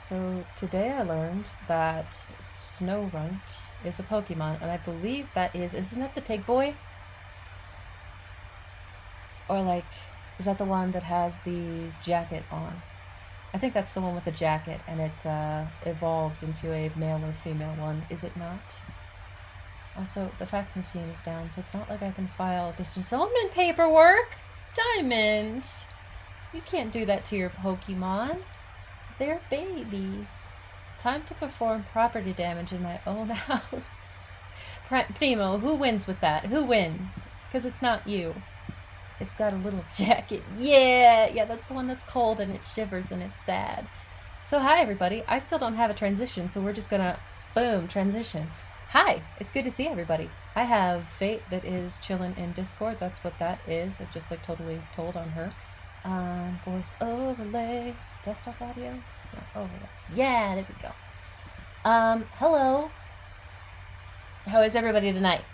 So today I learned that Snowrunt is a Pokemon, and I believe isn't that the pig boy? Or like, is that the one that has the jacket on? I think that's the one with the jacket, and it evolves into a male or female one, is it not? Also, the fax machine is down, so it's not like I can file this dissolvement paperwork. Diamond, you can't do that to your Pokemon. They're a baby. Time to perform property damage in my own house. Primo, who wins with that? Who wins? Because it's not you. It's got a little jacket. Yeah, that's the one that's cold and it shivers and it's sad. So hi everybody. I still don't have a transition, so we're just gonna boom transition. Hi, it's good to see everybody. I have Fate that is chilling in Discord. That's what that is. I just like totally told on her. Voice overlay, desktop audio, no, overlay. Yeah, there we go. Hello. How is everybody tonight?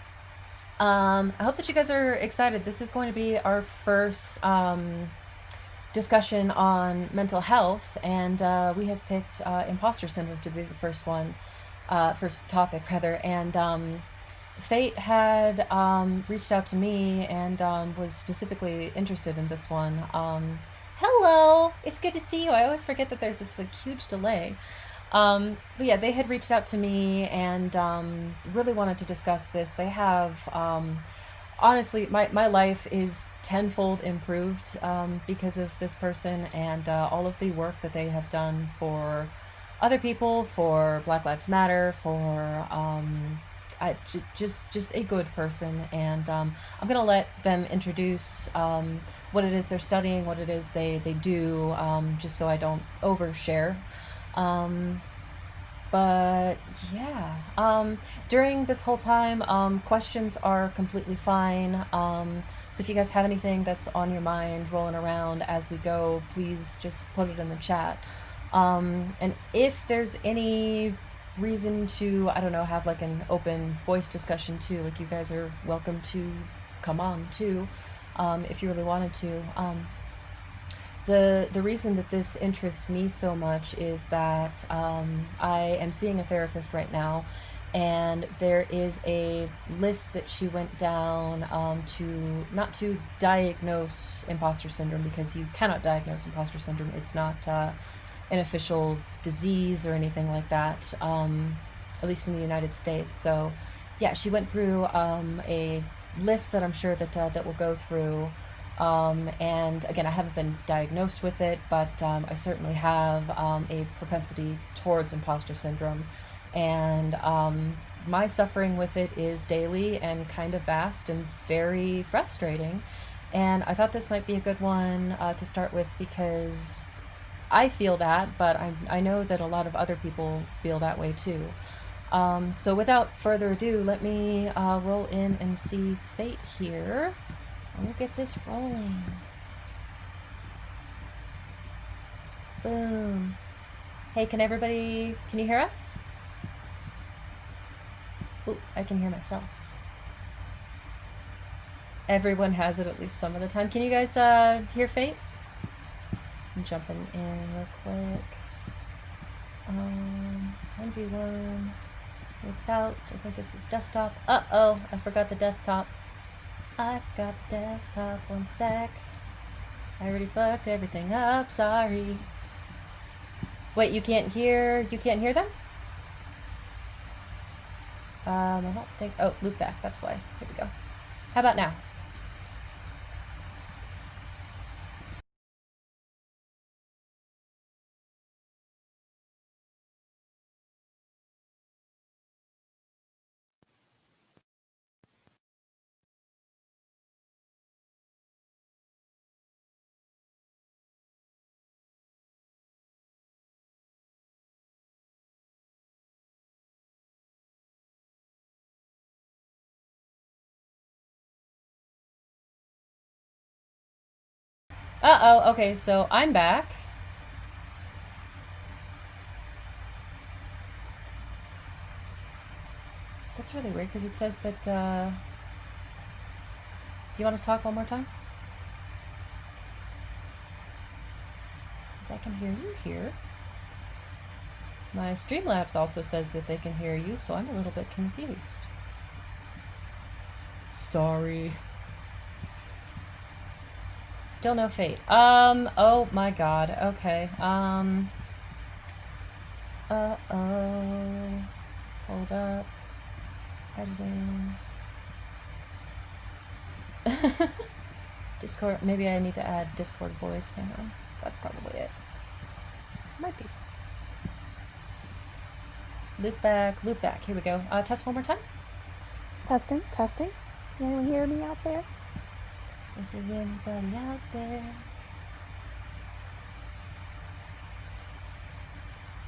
I hope that you guys are excited. This is going to be our first discussion on mental health, and we have picked imposter syndrome to be the first topic rather. And Fate had reached out to me and was specifically interested in this one. Hello, it's good to see you. I always forget that there's this like huge delay. But yeah, they had reached out to me and really wanted to discuss this. They have, honestly, my life is tenfold improved because of this person and all of the work that they have done for other people, for Black Lives Matter, for just a good person. And I'm gonna let them introduce what it is they're studying, what it is they do, just so I don't overshare. But yeah, during this whole time, questions are completely fine. So if you guys have anything that's on your mind rolling around as we go, please just put it in the chat. And if there's any reason to, I don't know, have like an open voice discussion too, like you guys are welcome to come on too, if you really wanted to. The reason that this interests me so much is that I am seeing a therapist right now, and there is a list that she went down to not to diagnose imposter syndrome, because you cannot diagnose imposter syndrome. It's not an official disease or anything like that, at least in the United States. So yeah, she went through a list that I'm sure that we'll go through. And again, I haven't been diagnosed with it, but I certainly have a propensity towards imposter syndrome. And my suffering with it is daily and kind of vast and very frustrating. And I thought this might be a good one to start with, because I feel that, but I know that a lot of other people feel that way too. So without further ado, let me roll in and see Fate here. We'll get this rolling. Boom. Hey, can you hear us? Ooh, I can hear myself. Everyone has it at least some of the time. Can you guys hear Fate? I'm jumping in real quick. 1v1 without, I think this is desktop. Uh-oh, I forgot the desktop. I forgot the desktop, 1 sec. I already fucked everything up, sorry. Wait, you can't hear them? I don't think, oh, loop back, that's why. Here we go. How about now? Uh-oh, okay, so I'm back. That's really weird, because it says that, you want to talk one more time? Because I can hear you here. My Streamlabs also says that they can hear you, so I'm a little bit confused. Sorry. Still no fate. Oh my god. Okay. Uh-oh. Hold up. Editing. Discord. Maybe I need to add Discord voice. Hang on. That's probably it. Might be. Loop back. Loop back. Here we go. Test one more time. Testing. Can anyone hear me out there? Is there anybody out there?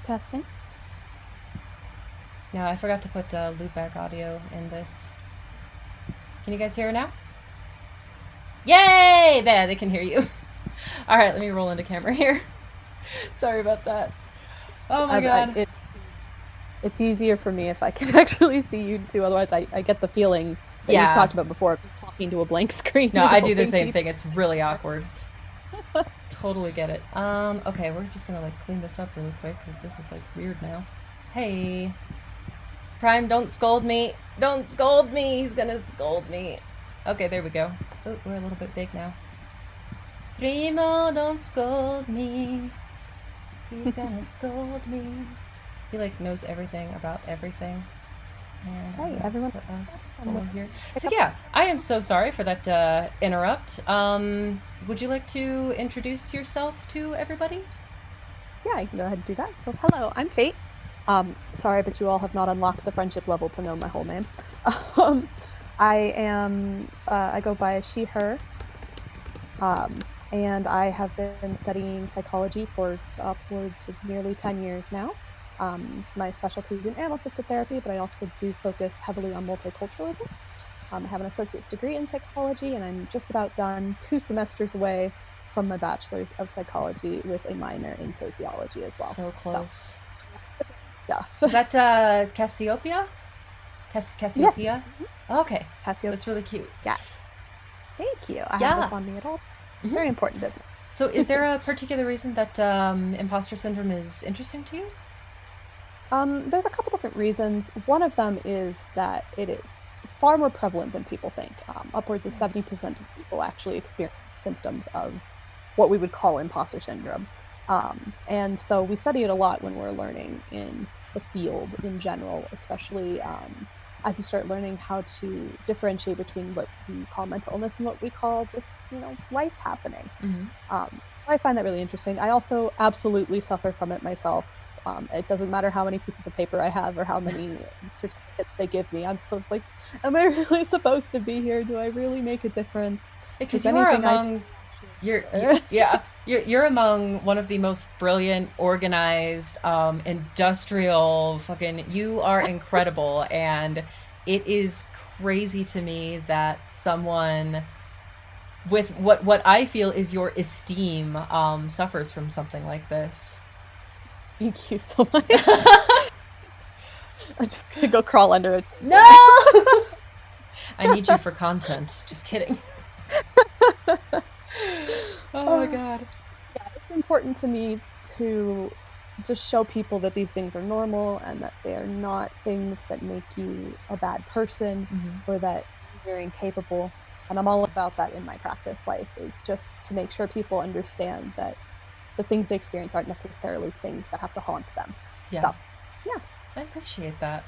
Testing. No, I forgot to put loopback audio in this. Can you guys hear it now? Yay! There, they can hear you. All right, let me roll into camera here. Sorry about that. Oh my god. It's easier for me if I can actually see you too. Otherwise, I get the feeling that you've talked about before, just talking to a blank screen. No, I do the same thing. It's really awkward. Totally get it. Okay, we're just gonna like clean this up really quick because this is like weird now. Hey, Prime, don't scold me. Don't scold me. He's gonna scold me. Okay, there we go. Oh, we're a little bit big now. Primo, don't scold me. He's gonna scold me. He like knows everything about everything. And hey, everyone put us over here. So yeah, I am so sorry for that interrupt. Would you like to introduce yourself to everybody? Yeah, I can go ahead and do that. So hello, I'm Fate. Sorry, but you all have not unlocked the friendship level to know my whole name. I go by she, her. And I have been studying psychology for upwards of nearly 10 years now. My specialty is in animal-assisted therapy, but I also do focus heavily on multiculturalism. I have an associate's degree in psychology, and I'm just about done 2 semesters away from my bachelor's of psychology with a minor in sociology as well. So close. So, stuff. Is that Cassiopeia? Cassiopeia? Yes. Okay. Cassiopeia. That's really cute. Yeah. Thank you. I have this on me at all. Very important business. So is there a particular reason that imposter syndrome is interesting to you? There's a couple different reasons. One of them is that it is far more prevalent than people think. Upwards of 70% of people actually experience symptoms of what we would call imposter syndrome. And so we study it a lot when we're learning in the field in general, especially as you start learning how to differentiate between what we call mental illness and what we call just, life happening. So I find that really interesting. I also absolutely suffer from it myself. It doesn't matter how many pieces of paper I have or how many certificates they give me. I'm still just like, am I really supposed to be here? Do I really make a difference? Because you are among you're among one of the most brilliant, organized, industrial fucking. You are incredible, and it is crazy to me that someone with what I feel is your esteem suffers from something like this. Thank you so much. I'm just gonna go crawl under it. No! I need you for content. Just kidding. Oh my god. Yeah, it's important to me to just show people that these things are normal and that they are not things that make you a bad person or that you're incapable. And I'm all about that in my practice life, is just to make sure people understand that the things they experience aren't necessarily things that have to haunt them. Yeah. So, yeah. I appreciate that.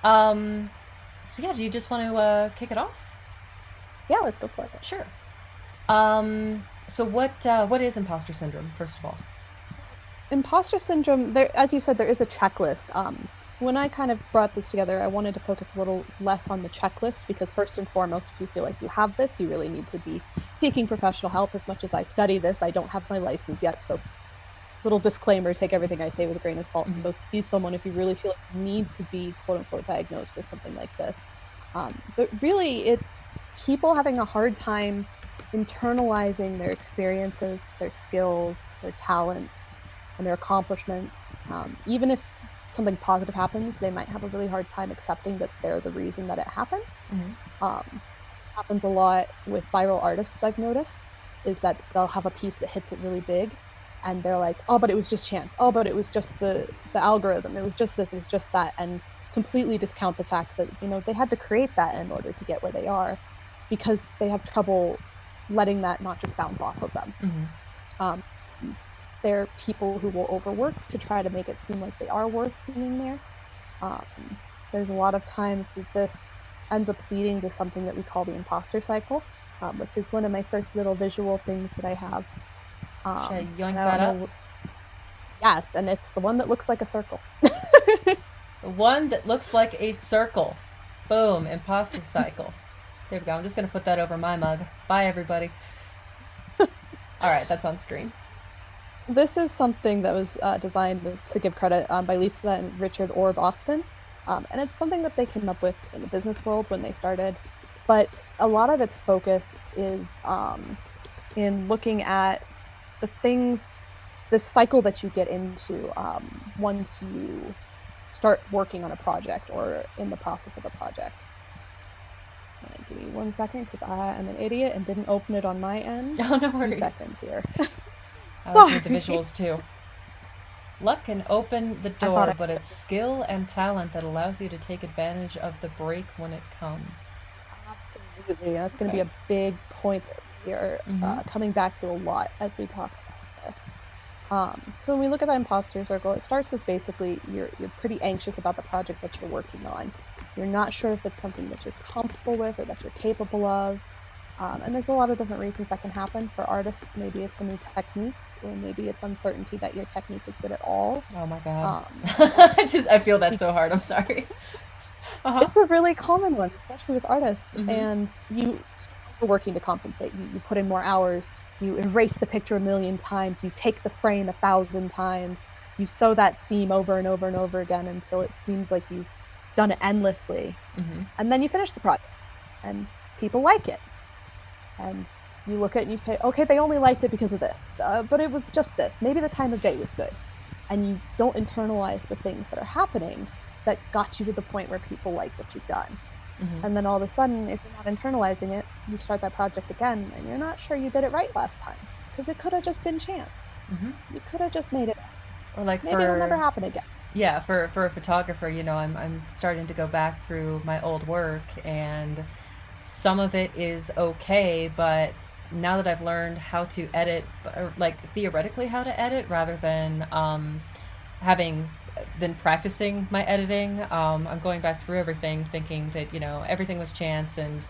So yeah, do you just want to kick it off? Yeah, let's go for it. Sure. So what is imposter syndrome, first of all? Imposter syndrome, as you said, there is a checklist. When I kind of brought this together, I wanted to focus a little less on the checklist because first and foremost, if you feel like you have this, you really need to be seeking professional help. As much as I study this, I don't have my license yet. So little disclaimer, take everything I say with a grain of salt and go see someone if you really feel like you need to be quote unquote diagnosed with something like this. But really, it's people having a hard time internalizing their experiences, their skills, their talents, and their accomplishments. Even if something positive happens, they might have a really hard time accepting that they're the reason that it happened. Happens a lot with viral artists, I've noticed, is that they'll have a piece that hits it really big, and they're like, oh, but it was just chance. Oh, but it was just the algorithm. It was just this. It was just that, and completely discount the fact that they had to create that in order to get where they are, because they have trouble letting that not just bounce off of them. Mm-hmm. And they're people who will overwork to try to make it seem like they are worth being there. There's a lot of times that this ends up leading to something that we call the imposter cycle, which is one of my first little visual things that I have. Should I And yoink I that don't up? know. Yes, and it's the one that looks like a circle. The one that looks like a circle. Boom, imposter cycle. There we go. I'm just going to put that over my mug. Bye, everybody. All right, that's on screen. This is something that was designed, to give credit, by Lisa and Richard Orb Austin. And it's something that they came up with in the business world when they started. But a lot of its focus is in looking at the things, this cycle that you get into once you start working on a project or in the process of a project. Give me 1 second, because I am an idiot and didn't open it on my end. Oh, no 2 worries. seconds here. I also need the Sorry. visuals too. Luck can open the I thought door, but it's skill and talent that allows you to take advantage of the break when it comes. Absolutely. That's going to be a big point that we are coming back to a lot as we talk about this. So when we look at the imposter circle, it starts with basically you're pretty anxious about the project that you're working on. You're not sure if it's something that you're comfortable with or that you're capable of. And there's a lot of different reasons that can happen for artists. Maybe it's a new technique, or maybe it's uncertainty that your technique is good at all. Oh my god. I feel that so hard. I'm sorry. It's a really common one, especially with artists. Mhm. And you start working to compensate. You put in more hours. You erase the picture a million times. You take the frame 1,000 times. You sew that seam over and over and over again until it seems like you've done it endlessly. And then you finish the project, and people like it. And you look at it and you say, okay, they only liked it because of this, but it was just this. Maybe the time of day was good. And you don't internalize the things that are happening that got you to the point where people like what you've done. And then all of a sudden, if you're not internalizing it, you start that project again, and you're not sure you did it right last time, because it could have just been chance. You could have just made it. Or like maybe it'll never happen again. Yeah, for a photographer, I'm starting to go back through my old work, and some of it is okay, but now that I've learned how to edit, or like theoretically how to edit rather than having than practicing my editing, I'm going back through everything thinking that everything was chance, and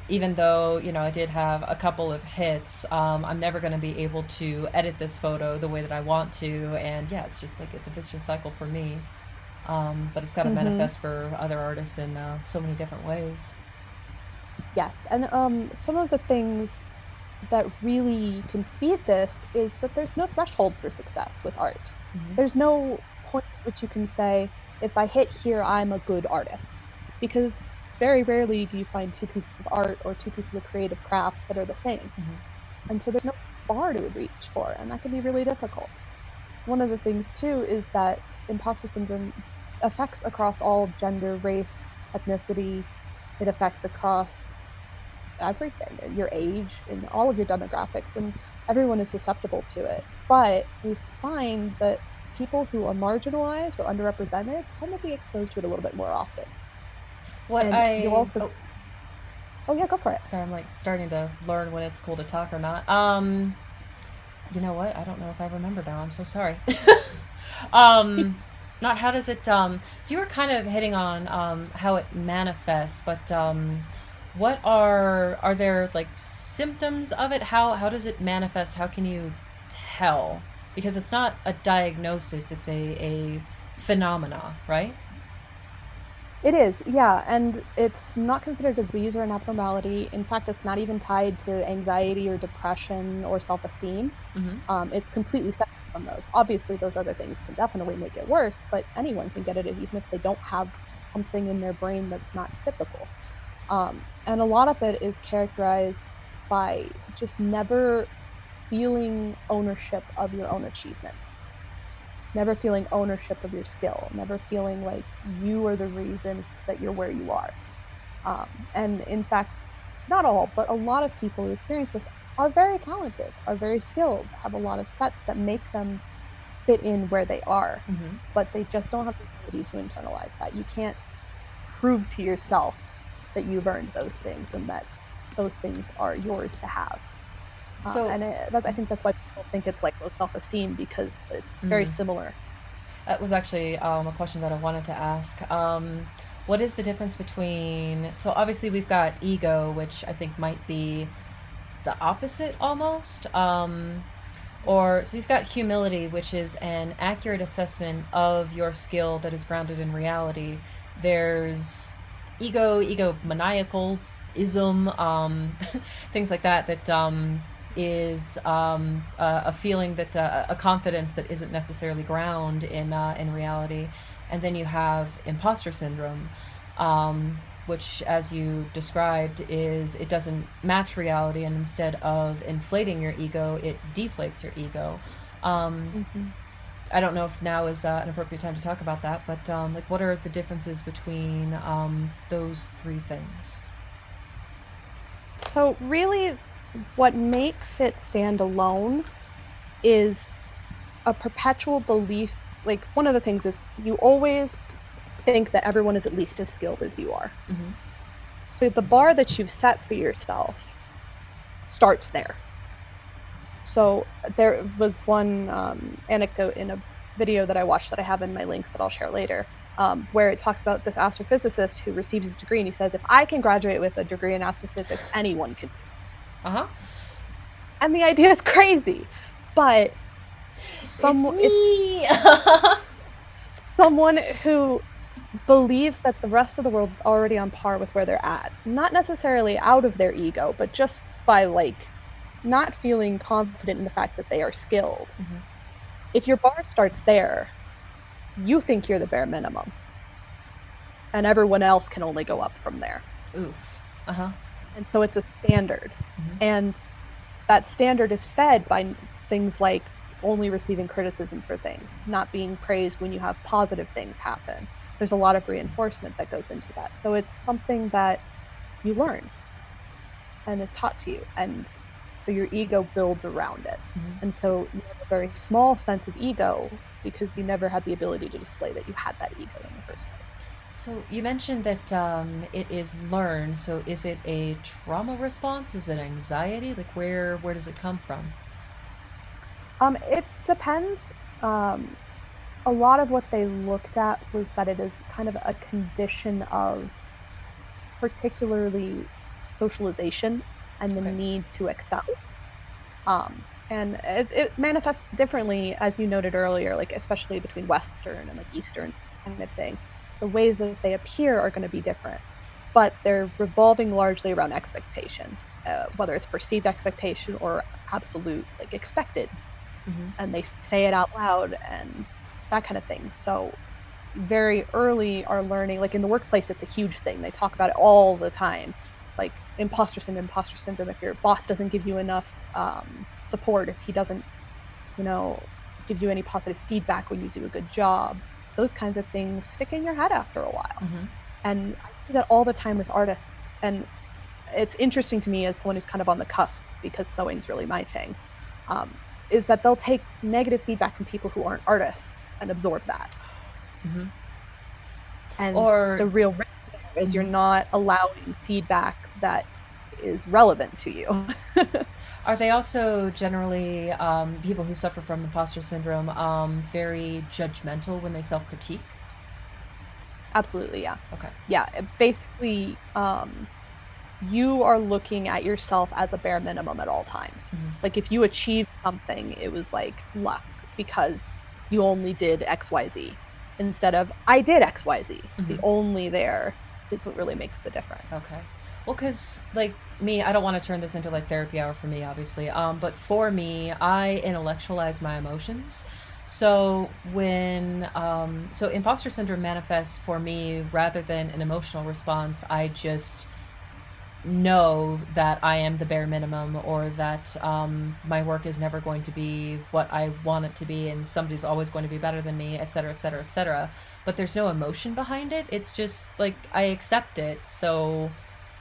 even though I did have a couple of hits, I'm never going to be able to edit this photo the way that I want to, and yeah, it's just like it's a vicious cycle for me. But it's got to manifest for other artists in so many different ways. Yes, and some of the things that really can feed this is that there's no threshold for success with art. There's no point at which you can say, if I hit here, I'm a good artist. Because very rarely do you find two pieces of art or two pieces of creative craft that are the same. And so there's no bar to reach for, and that can be really difficult. One of the things, too, is that imposter syndrome affects across all gender, race, ethnicity. It affects across everything, your age and all of your demographics, and everyone is susceptible to it. But we find that people who are marginalized or underrepresented tend to be exposed to it a little bit more often. You'll also oh yeah, go for it. Sorry, I'm like starting to learn when it's cool to talk or not. You know what? I don't know if I remember now. I'm so sorry. Not how does it so you were kind of hitting on how it manifests, but what are there like symptoms of it? How does it manifest? How can you tell? Because it's not a diagnosis, it's a phenomena, right? It is, yeah, and it's not considered a disease or an abnormality. In fact, it's not even tied to anxiety or depression or self-esteem. It's completely separate from those. Obviously, those other things can definitely make it worse, but anyone can get it even if they don't have something in their brain that's not typical. And a lot of it is characterized by just never feeling ownership of your own achievement, never feeling ownership of your skill, never feeling like you are the reason that you're where you are. And in fact, not all, but a lot of people who experience this are very talented, are very skilled, have a lot of sets that make them fit in where they are, Mm-hmm. but they just don't have the ability to internalize that. You can't prove to yourself that you've earned those things and that those things are yours to have. So, And I think that's why people think it's like low self-esteem because it's very mm, similar. that was actually a question that I wanted to ask. What is the difference between? So obviously we've got ego, which I think might be the opposite almost. Or so you've got humility, which is an accurate assessment of your skill that is grounded in reality. There's egomaniacal ism, things like that. That is a feeling that a confidence that isn't necessarily ground in reality, and then you have imposter syndrome, which, as you described, is it doesn't match reality, and instead of inflating your ego, it deflates your ego. Um, Mhm. I don't know if now is an appropriate time to talk about that, but like, what are the differences between those three things? So really what makes it stand alone is a perpetual belief. Like one of the things is you always think that everyone is at least as skilled as you are. Mm-hmm. So the bar that you've set for yourself starts there. So there was one anecdote in a video that I watched that I have in my links that I'll share later, where it talks about this astrophysicist who received his degree, and he says, "If I can graduate with a degree in astrophysics, anyone can." Uh huh. And the idea is crazy, but It's it's me. someone who believes that the rest of the world is already on par with where they're at, not necessarily out of their ego, but just by like not feeling confident in the fact that they are skilled. Mm-hmm. If your bar starts there, you think you're the bare minimum, and everyone else can only go up from there. Oof. Uh huh. And so it's a standard. Mm-hmm. And that standard is fed by things like only receiving criticism for things, not being praised when you have positive things happen. There's a lot of reinforcement that goes into that. So it's something that you learn and is taught to you. And so your ego builds around it. Mm-hmm. And so you have a very small sense of ego because you never had the ability to display that you had that ego in the first place. So you mentioned that it is learned. So is it a trauma response? Is it anxiety? Like, where does it come from? It depends. Um, a lot of what they looked at was that it is kind of a condition of particularly socialization and the Okay. need to excel. And it manifests differently, as you noted earlier, like especially between Western and like Eastern kind of thing. The ways that they appear are going to be different, but they're revolving largely around expectation, whether it's perceived expectation or absolute, like expected. Mm-hmm. And they say it out loud and that kind of thing. So very early are learning, like in the workplace, it's a huge thing. They talk about it all the time, like imposter syndrome, imposter syndrome. If your boss doesn't give you enough support, if he doesn't, you know, give you any positive feedback when you do a good job, those kinds of things stick in your head after a while. Mm-hmm. And I see that all the time with artists. And it's interesting to me as someone who's kind of on the cusp because sewing's really my thing. Um, is that they'll take negative feedback from people who aren't artists and absorb that. Mm-hmm. And Or the real risk there is you're mm-hmm. not allowing feedback that is relevant to you. Are they also generally people who suffer from imposter syndrome very judgmental when they self critique? Absolutely, yeah. Okay. Yeah, basically, you are looking at yourself as a bare minimum at all times. Mm-hmm. Like if you achieved something, it was like luck because you only did XYZ instead of I did XYZ. The Mm-hmm. only there is what really makes the difference. Okay. Well, because, like, me, I don't want to turn this into, like, therapy hour for me, obviously. But for me, I intellectualize my emotions. So so imposter syndrome manifests for me rather than an emotional response. I just know that I am the bare minimum, or that my work is never going to be what I want it to be, and somebody's always going to be better than me, etc., etc., etc. But there's no emotion behind it. It's just like I accept it. So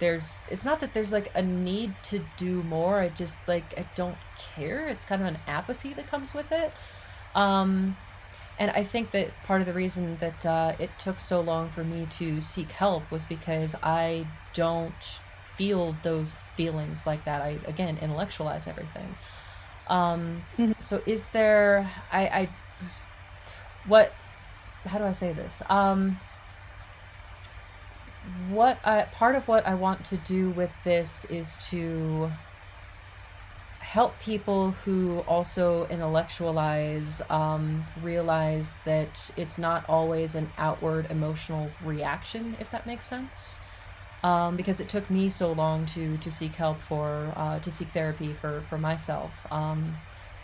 it's not that there's like a need to do more. I just like I don't care. It's kind of an apathy that comes with it. Um, and I think that part of the reason that it took so long for me to seek help was because I don't feel those feelings like that. I, again, intellectualize everything. Mhm. So is there, what, how do I say this? Part of what I want to do with this is to help people who also intellectualize realize that it's not always an outward emotional reaction, if that makes sense. Because it took me so long to seek help to seek therapy for myself.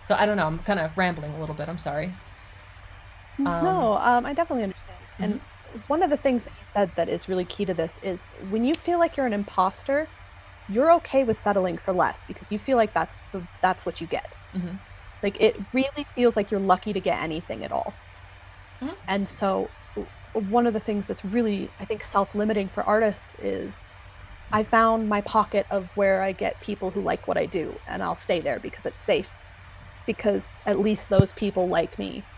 So I don't know. I'm kind of rambling a little bit. I'm sorry. Um, No, I definitely understand. mhm, And one of the things that you said that is really key to this is when you feel like you're an imposter, you're okay with settling for less because you feel like that's what you get. mhm, Like it really feels like you're lucky to get anything at all. mhm, And so one of the things that's really, I think, self-limiting for artists is I found my pocket of where I get people who like what I do, and I'll stay there because it's safe, because at least those people like me.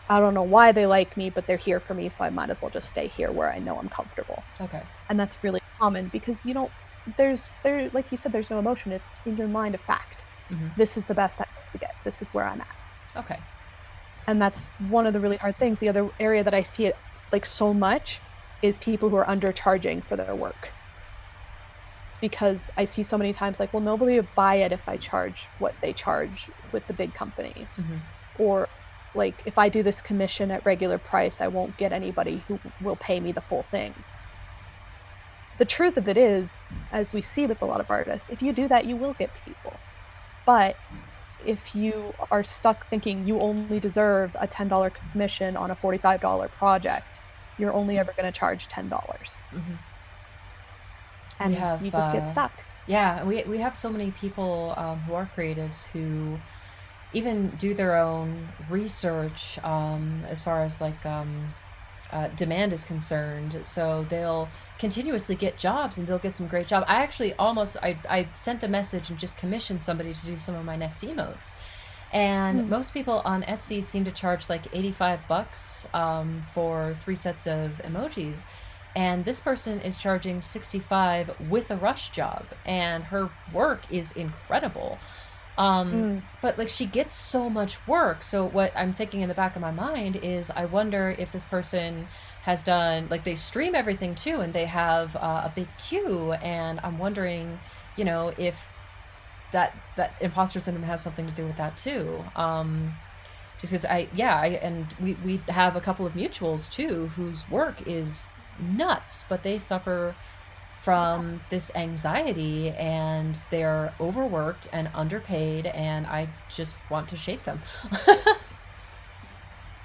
I don't know why they like me, but they're here for me, so I might as well just stay here where I know I'm comfortable. okay. And that's really common because you don't there like you said, there's no emotion. It's in your mind a fact. Mhm, This is the best I'm going to get. This is where I'm at. okay. And that's one of the really hard things. The other area that I see it like so much is people who are undercharging for their work. Because I see so many times like, well, nobody would buy it if I charge what they charge with the big companies. Mhm, Or like if I do this commission at regular price, I won't get anybody who will pay me the full thing. The truth of it is, as we see with a lot of artists, if you do that, you will get people. But if you are stuck thinking you only deserve a $10 commission on a $45 project, you're only ever going to charge $10 mhm. We and have, you just get stuck. yeah, we have so many people who are creatives who even do their own research as far as like demand is concerned. So they'll continuously get jobs and they'll get some great job. I sent a message and just commissioned somebody to do some of my next emotes. And Mm, most people on Etsy seem to charge like 85 bucks for 3 sets of emojis. And this person is charging 65 with a rush job, and her work is incredible. mm. But like she gets so much work. So what I'm thinking in the back of my mind is I wonder if this person has done like they stream everything too, and they have a big queue, and I'm wondering, if that imposter syndrome has something to do with that too. Just because and we have a couple of mutuals too whose work is nuts, but they suffer from this anxiety and they're overworked and underpaid, and I just want to shake them.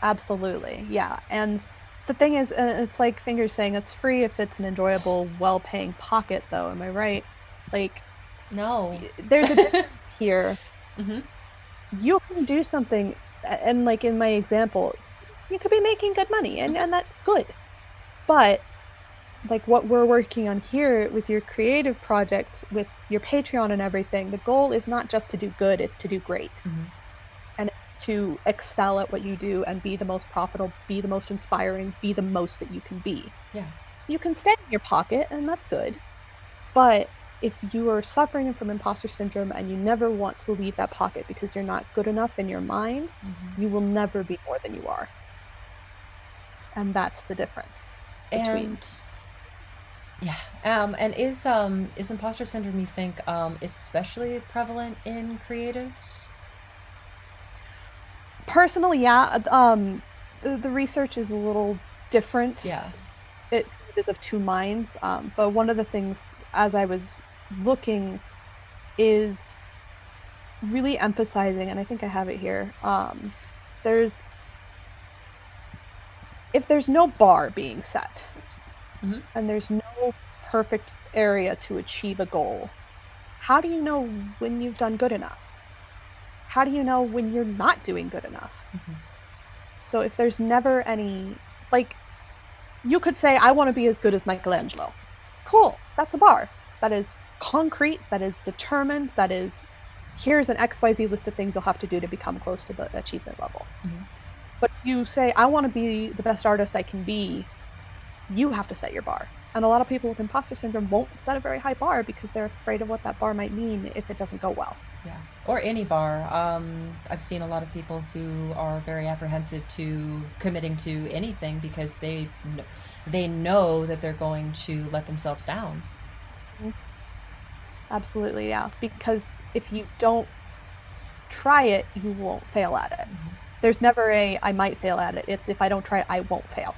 Absolutely. Yeah. And the thing is, it's like Finger saying it's free if it's an enjoyable, well-paying pocket, though. Am I right? Like, No. there's a difference here. Hmm. You can do something, and like in my example, you could be making good money, and, Hmm. and that's good. But like what we're working on here with your creative project, with your Patreon and everything, the goal is not just to do good, it's to do great. Hmm. And it's to excel at what you do and be the most profitable, be the most inspiring, be the most that you can be. Yeah. So you can stay in your pocket, and that's good. But if you are suffering from imposter syndrome and you never want to leave that pocket because you're not good enough in your mind, Hmm. you will never be more than you are. And that's the difference And between. yeah, and is imposter syndrome, you think, especially prevalent in creatives? Personally, yeah, the research is a little different. Yeah. It is of two minds. But one of the things as I was looking is really emphasizing, and I think I have it here. There's if there's no bar being set Hmm. and there's no perfect area to achieve a goal, how do you know when you've done good enough? How do you know when you're not doing good enough? Hmm. So if there's never any, like, you could say, I want to be as good as Michelangelo. Cool, that's a bar. that is concrete, that is determined, that is, here's an XYZ list of things you'll have to do to become close to the achievement level. Mm-hmm. But if you say, I want to be the best artist I can be, you have to set your bar. And a lot of people with imposter syndrome won't set a very high bar because they're afraid of what that bar might mean if it doesn't go well. Yeah, or any bar. I've seen a lot of people who are very apprehensive to committing to anything because they know that they're going to let themselves down. Absolutely, yeah. Because if you don't try it, you won't fail at it. Mm-hmm. There's never a I might fail at it. It's if I don't try it, I won't fail.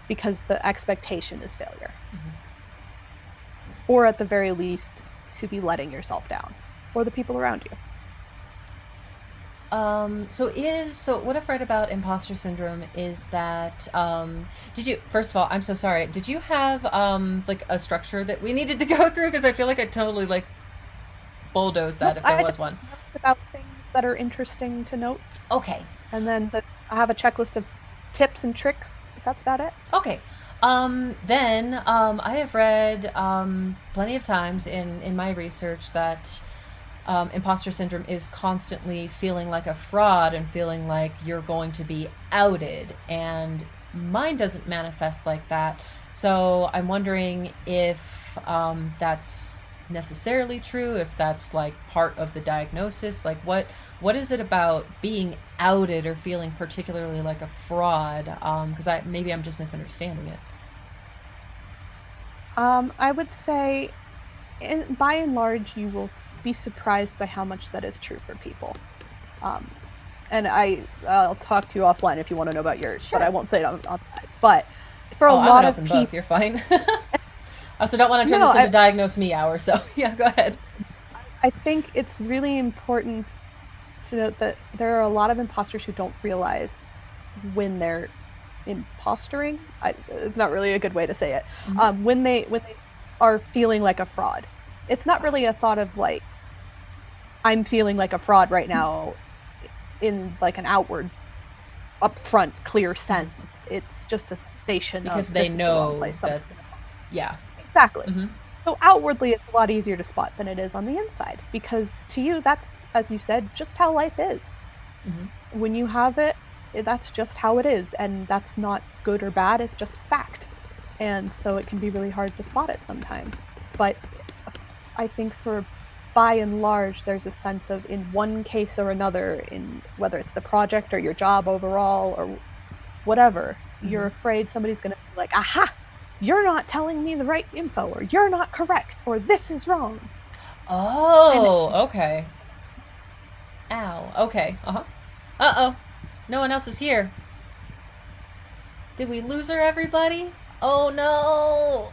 Because the expectation is failure. Mm-hmm. Or at the very least, to be letting yourself down. Or the people around you. So what I've read about imposter syndrome is that, first of all, I'm so sorry. Did you have, like a structure that we needed to go through? Because I feel like I totally, like, bulldozed that if there was one. Notes about things that are interesting to note. Okay. And then I have a checklist of tips and tricks, but that's about it. Okay. Then I have read plenty of times in my research that imposter syndrome is constantly feeling like a fraud and feeling like you're going to be outed. And mine doesn't manifest like that. So I'm wondering if that's necessarily true, if that's like part of the diagnosis. Like what is it about being outed or feeling particularly like a fraud? Because maybe I'm just misunderstanding it. I would say, by and large, you will be surprised by how much that is true for people. And I'll talk to you offline if you want to know about yours, Sure. but I won't say it on that. But for a lot of people, you're fine. I also don't want to turn this into diagnose me hour, so yeah, go ahead. I think it's really important to note that there are a lot of imposters who don't realize when they're impostering. It's not really a good way to say it. Mm-hmm. When they are feeling like a fraud, it's not really a thought of like, I'm feeling like a fraud right now in like an outward, upfront, clear sense. It's just a sensation because of they this is the know wrong place. that. Yeah. Exactly. Mm-hmm. So outwardly, it's a lot easier to spot than it is on the inside, because to you, that's, as you said, just how life is. Mm-hmm. When you have it, that's just how it is, and that's not good or bad, it's just fact. And so it can be really hard to spot it sometimes. But I think by and large, there's a sense of, in one case or another, in whether it's the project or your job overall or whatever, Mm-hmm. you're afraid somebody's going to be like, aha, you're not telling me the right info, or you're not correct, or this is wrong. Okay. Ow. Okay. Uh-huh. Uh-oh. No one else is here. Did we lose her, everybody? Oh, no.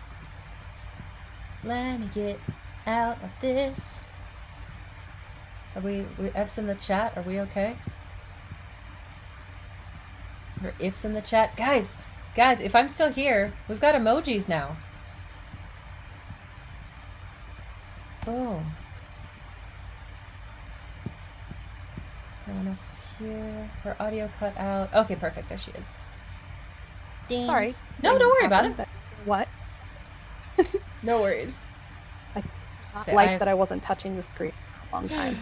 Let me get out of this. Are we F's in the chat? Are we okay? Or ifs in the chat? Guys, if I'm still here, we've got emojis now. Oh. No one else is here. Her audio cut out. Okay, perfect. There she is. Ding. Sorry. No, don't worry about it. What? No worries. That I wasn't touching the screen for a long time.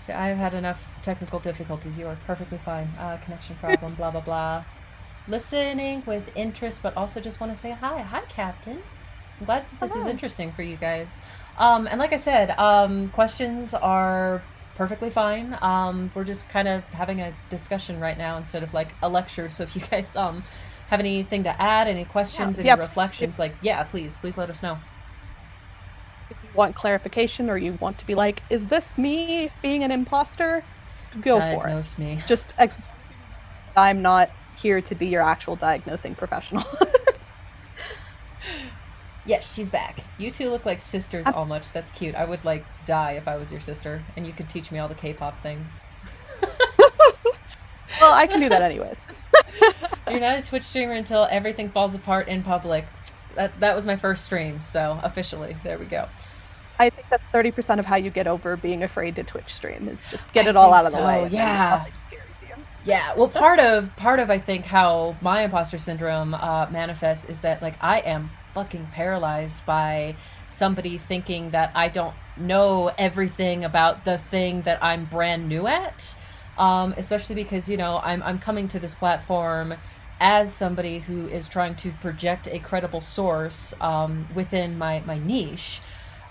So I've had enough technical difficulties. You are perfectly fine. Connection problem, blah, blah, blah. Listening with interest, but also just want to say hi. Hi, Captain. I'm glad that this is interesting for you guys. And like I said, questions are perfectly fine. We're just kind of having a discussion right now instead of like a lecture. So if you guys have anything to add, any questions, any reflections, please let us know. If you want clarification, or you want to be like, is this me being an imposter? Go for it. Diagnose me. Just I'm not here to be your actual diagnosing professional. Yes, she's back. You two look like sisters almost. That's cute. I would like die if I was your sister and you could teach me all the K-pop things. Well, I can do that anyways. You're not a Twitch streamer until everything falls apart in public. That was my first stream, so officially, there we go. I think that's 30% of how you get over being afraid to Twitch stream, is just get it all out of the way. Yeah. Yeah, well, part of I think how my imposter syndrome manifests is that like I am fucking paralyzed by somebody thinking that I don't know everything about the thing that I'm brand new at. Especially because, I'm coming to this platform as somebody who is trying to project a credible source within my niche.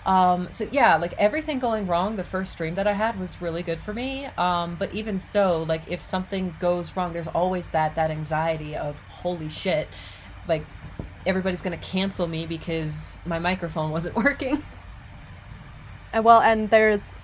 So yeah, like everything going wrong, the first stream that I had was really good for me. But even so, like if something goes wrong, there's always that anxiety of holy shit, like everybody's gonna cancel me because my microphone wasn't working. And there's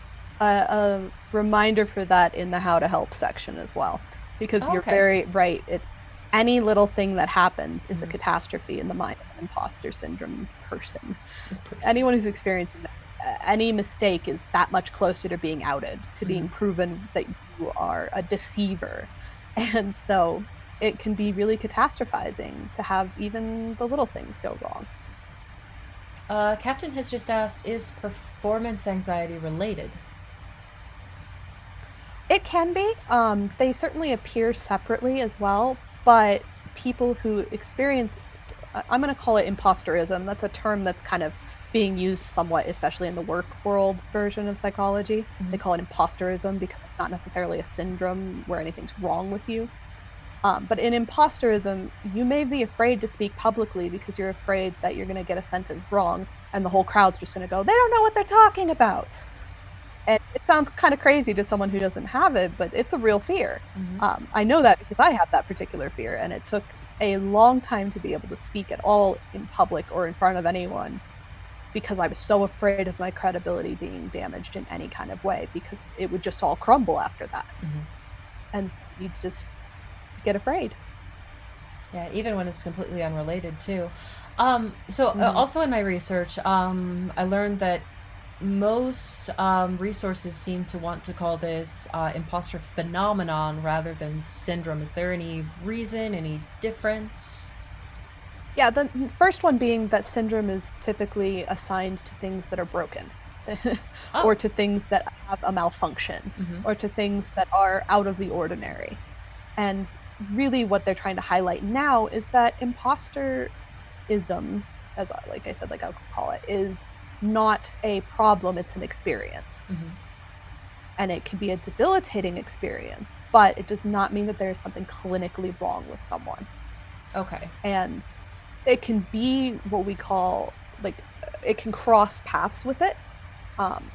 a reminder for that in the how to help section as well, because Oh, you're okay. very right. It's any little thing that happens is a Mhm. catastrophe in the mind of an imposter syndrome person. In person. Anyone who's experiencing that, any mistake is that much closer to being outed, to being Mhm. proven that you are a deceiver. And so it can be really catastrophizing to have even the little things go wrong. Captain has just asked, is performance anxiety related? It can be. They certainly appear separately as well, but people who experience, I'm going to call it imposterism. That's a term that's kind of being used somewhat, especially in the work world version of psychology. They Mhm. call it imposterism because it's not necessarily a syndrome where anything's wrong with you. But in imposterism, you may be afraid to speak publicly because you're afraid that you're going to get a sentence wrong and the whole crowd's just going to go, they don't know what they're talking about. And it sounds kinda crazy to someone who doesn't have it, but it's a real fear. Mhm. I know that because I have that particular fear, and it took a long time to be able to speak at all in public or in front of anyone because I was so afraid of my credibility being damaged in any kind of way because it would just all crumble after that. Mhm. And so you just get afraid. Yeah, even when it's completely unrelated too. So Mhm. also in my research, I learned that most resources seem to want to call this imposter phenomenon rather than syndrome. Is there any reason, any difference? Yeah, the first one being that syndrome is typically assigned to things that are broken, Oh. or to things that have a malfunction, Mm-hmm. or to things that are out of the ordinary. And really, what they're trying to highlight now is that imposterism, like I said, like I'll call it, is not a problem, it's an experience. Mm-hmm. And it can be a debilitating experience, but it does not mean that there is something clinically wrong with someone. Okay. And it can be what we call like it can cross paths with it.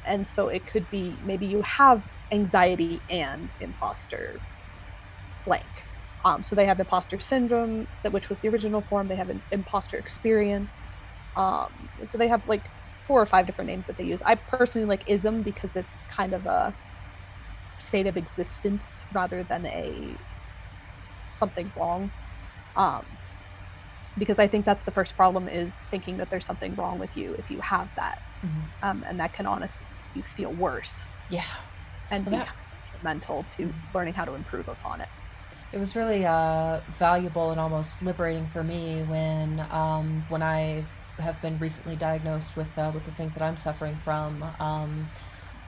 And so it could be maybe you have anxiety and imposter blank. So they have imposter syndrome, that which was the original form. They have an imposter experience. So they have like 4 or 5 different names that they use. I personally like ism because it's kind of a state of existence rather than a something wrong. Um, because I think that's the first problem is thinking that there's something wrong with you if you have that. Mm-hmm. And that can honestly make you feel worse Yeah. and Well, be that kind of detrimental to learning how to improve upon it. it was really valuable and almost liberating for me when I have been recently diagnosed with the things that I'm suffering from.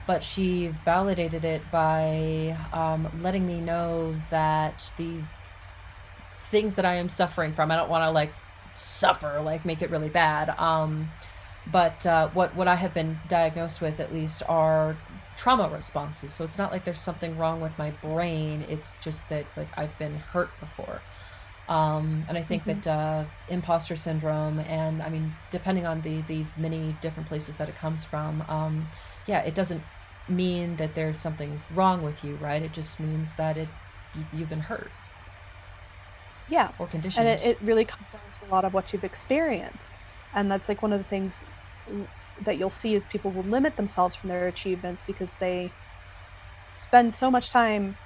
But she validated it by letting me know that the things that I am suffering from, I don't want to like suffer, like make it really bad. But what I have been diagnosed with, at least, are trauma responses. So it's not like there's something wrong with my brain. It's just that like I've been hurt before. And I think Hmm. that imposter syndrome, and I mean, depending on the many different places that it comes from, yeah, it doesn't mean that there's something wrong with you, right? It just means that you've been hurt Yeah. or And conditioned. it really comes down to a lot of what you've experienced. And that's like one of the things that you'll see is people will limit themselves from their achievements because they spend so much time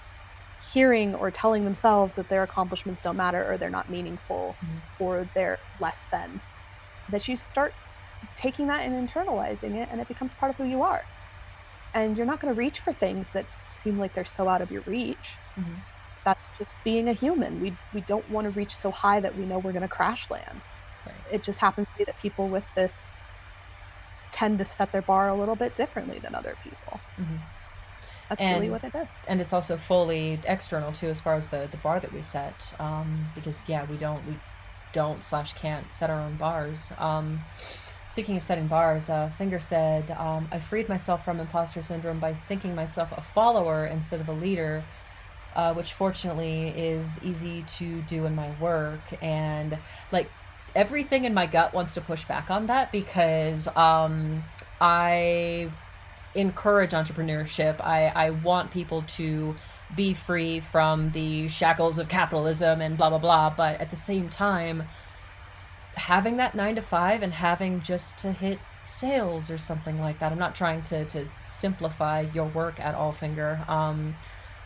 hearing or telling themselves that their accomplishments don't matter or they're not meaningful Mm-hmm. or they're less than, that you start taking that and internalizing it and it becomes part of who you are. And you're not going to reach for things that seem like they're so out of your reach. Mm-hmm. That's just being a human. We don't want to reach so high that we know we're going to crash land. Right. It just happens to be that people with this tend to set their bar a little bit differently than other people. Mm-hmm. That's really and what it is. and it's also fully external too, as far as the bar that we set, because yeah, we don't we don't / can't set our own bars. Speaking of setting bars, Finger said, I freed myself from imposter syndrome by thinking myself a follower instead of a leader, which fortunately is easy to do in my work. And like everything in my gut wants to push back on that because I encourage entrepreneurship. I want people to be free from the shackles of capitalism and blah, blah, blah. But at the same time, having that 9 to 5 and having just to hit sales or something like that. I'm not trying to simplify your work at all, Finger.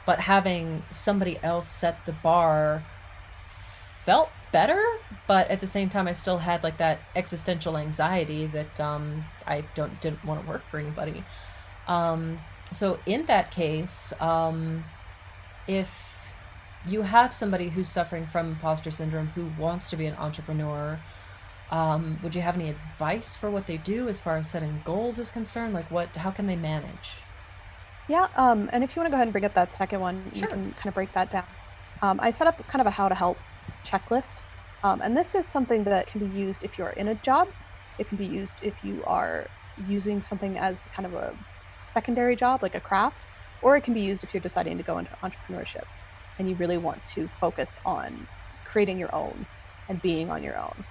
But having somebody else set the bar felt better, but at the same time, I still had like that existential anxiety that I didn't want to work for anybody. So in that case, if you have somebody who's suffering from imposter syndrome who wants to be an entrepreneur, would you have any advice for what they do as far as setting goals is concerned? Like how can they manage? Yeah, and if you want to go ahead and bring up that second one, Sure. you can kind of break that down. I set up kind of a how to help checklist. And this is something that can be used if you're in a job. It can be used if you are using something as kind of a secondary job, like a craft, or it can be used if you're deciding to go into entrepreneurship and you really want to focus on creating your own and being on your own.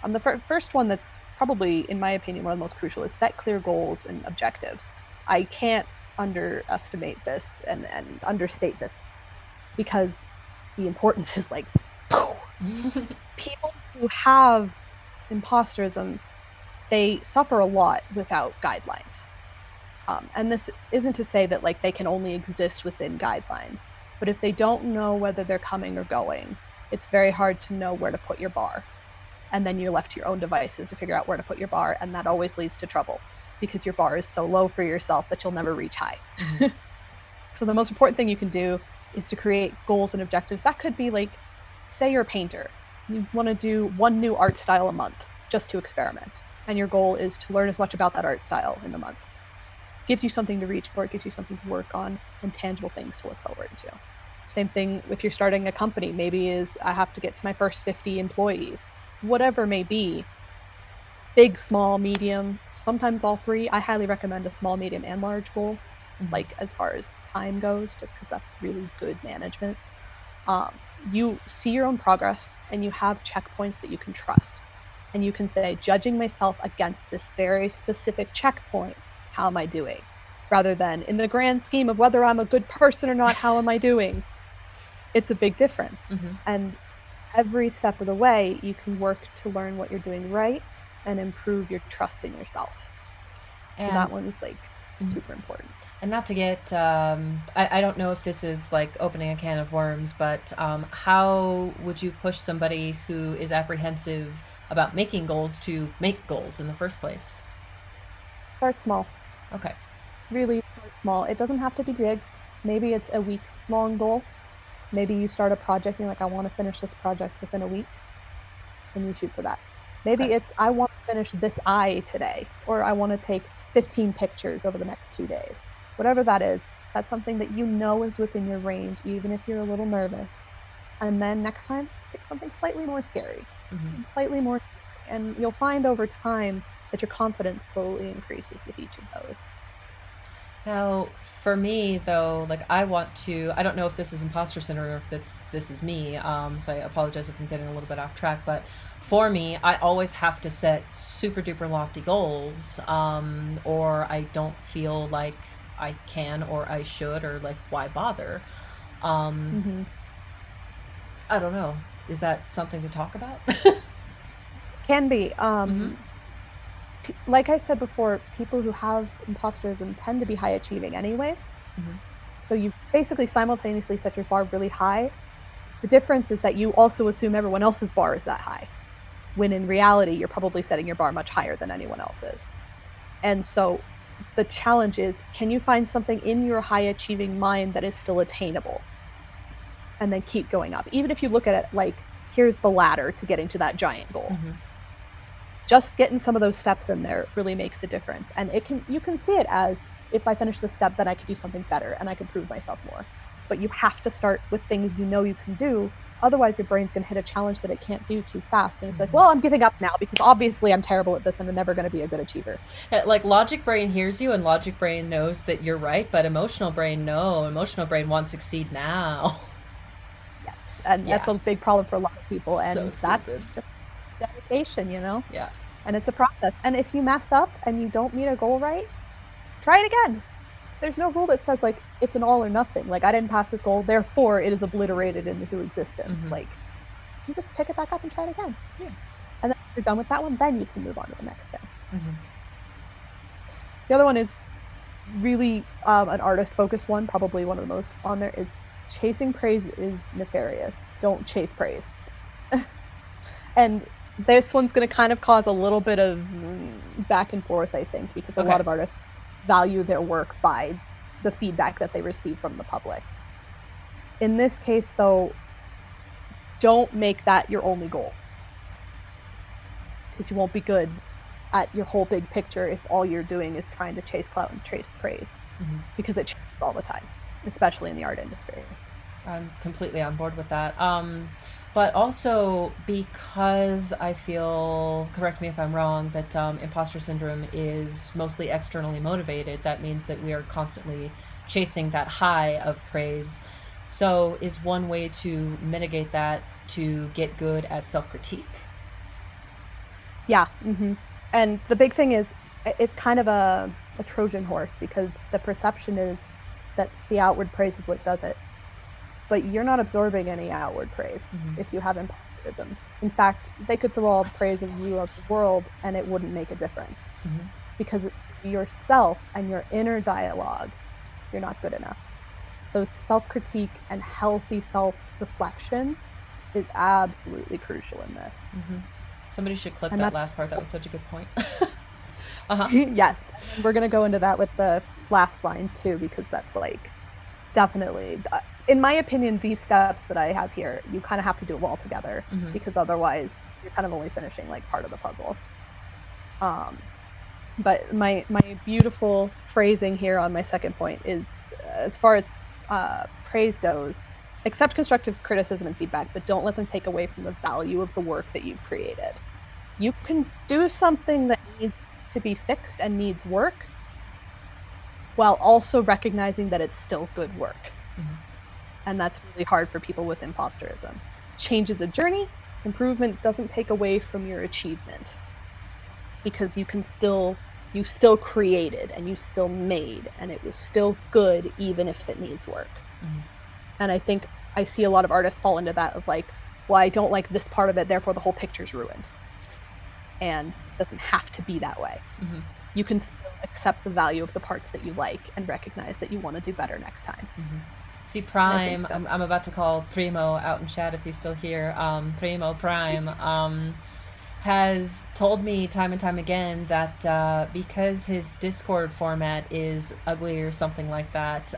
The first one that's probably, in my opinion, one of the most crucial is set clear goals and objectives. I can't underestimate this and understate this because the importance is like people who have imposterism, they suffer a lot without guidelines. And this isn't to say that like they can only exist within guidelines, but if they don't know whether they're coming or going, it's very hard to know where to put your bar. And then you're left to your own devices to figure out where to put your bar, and that always leads to trouble because your bar is so low for yourself that you'll never reach high. Mm-hmm. So the most important thing you can do is to create goals and objectives. That could be like, say you're a painter. You want to do one new art style a month just to experiment. And your goal is to learn as much about that art style in the month. Gives you something to reach for, it gives you something to work on and tangible things to look forward to. Same thing if you're starting a company. Maybe is I have to get to my first 50 employees. Whatever may be, big, small, medium, sometimes all three. I highly recommend a small, medium, and large goal, like as far as time goes, just because that's really good management. You see your own progress and you have checkpoints that you can trust. And you can say, judging myself against this very specific checkpoint, how am I doing? Rather than in the grand scheme of whether I'm a good person or not, how am I doing? It's a big difference. Mm-hmm. And every step of the way, you can work to learn what you're doing right and improve your trust in yourself. And so that one's like super important. And not to get, I don't know if this is like opening a can of worms, but how would you push somebody who is apprehensive about making goals to make goals in the first place? Start small. Okay. Really start small. It doesn't have to be big. Maybe it's a week-long goal. Maybe you start a project and you're like, I want to finish this project within a week, and you shoot for that. Maybe it's, I want to finish this eye today, or I want to take 15 pictures over the next 2 days. Whatever that is, set something that you know is within your range, even if you're a little nervous. And then next time, pick something slightly more scary, slightly more scary. And you'll find over time that your confidence slowly increases with each of those. Now, for me, though, like I don't know if this is imposter syndrome or if this is me, so I apologize if I'm getting a little bit off track, but for me, I always have to set super duper lofty goals, or I don't feel like I can or I should, or like why bother? I don't know. Is that something to talk about? Can be. Like I said before, people who have imposterism tend to be high achieving anyways. So you basically simultaneously set your bar really high. The difference is that you also assume everyone else's bar is that high, when in reality, you're probably setting your bar much higher than anyone else's. And so the challenge is, can you find something in your high achieving mind that is still attainable? And then keep going up. Even if you look at it like, here's the ladder to getting to that giant goal. Just getting some of those steps in there really makes a difference. And you can see it as, if I finish this step, then I could do something better and I can prove myself more. but you have to start with things you know you can do. Otherwise, your brain's going to hit a challenge that it can't do too fast. And it's like, well, I'm giving up now because obviously I'm terrible at this and I'm never going to be a good achiever. Like logic brain hears you and logic brain knows that you're right, but emotional brain, no. Emotional brain wants to succeed now. Yes. And Yeah. that's a big problem for a lot of people. So And stupid. that's just dedication, you know? Yeah. And it's a process. And if you mess up and you don't meet a goal right, try it again. There's no rule that says like it's an all or nothing. Like I didn't pass this goal, therefore it is obliterated into existence. Like you just pick it back up and try it again. Yeah. And then if you're done with that one, then you can move on to the next thing. Mm-hmm. The other one is really an artist-focused one. Probably one of the most on there is chasing praise is nefarious. Don't chase praise. And this one's going to kind of cause a little bit of back and forth, I think, because a lot of artists value their work by the feedback that they receive from the public. In this case, though, don't make that your only goal, because you won't be good at your whole big picture if all you're doing is trying to chase clout and chase praise, because it changes all the time, especially in the art industry. I'm completely on board with that. But also because I feel, correct me if I'm wrong, that imposter syndrome is mostly externally motivated. That means that we are constantly chasing that high of praise. So is one way to mitigate that to get good at self-critique? Yeah. And the big thing is it's kind of a Trojan horse, because the perception is that the outward praise is what does it. But you're not absorbing any outward praise if you have imposterism. In fact, they could throw all the praise of you of the world and it wouldn't make a difference, because it's yourself and your inner dialogue. You're not good enough. So self-critique and healthy self-reflection is absolutely crucial in this. Somebody should clip that last part. That was such a good point. Yes. We're going to go into that with the last line too, because that's like definitely, in my opinion, these steps that I have here, you kind of have to do it all together, because otherwise you're kind of only finishing like part of the puzzle. But my beautiful phrasing here on my second point is, as far as praise goes, accept constructive criticism and feedback, but don't let them take away from the value of the work that you've created. You can do something that needs to be fixed and needs work, while also recognizing that it's still good work. And that's really hard for people with imposterism. Change is a journey. Improvement doesn't take away from your achievement, because you still created and you still made, and it was still good even if it needs work. And I think I see a lot of artists fall into that of like, well, I don't like this part of it, therefore the whole picture's ruined. And it doesn't have to be that way. You can still accept the value of the parts that you like and recognize that you want to do better next time. See, Prime, I'm about to call Primo out in chat if he's still here. Primo Prime has told me time and time again that because his Discord format is ugly or something like that,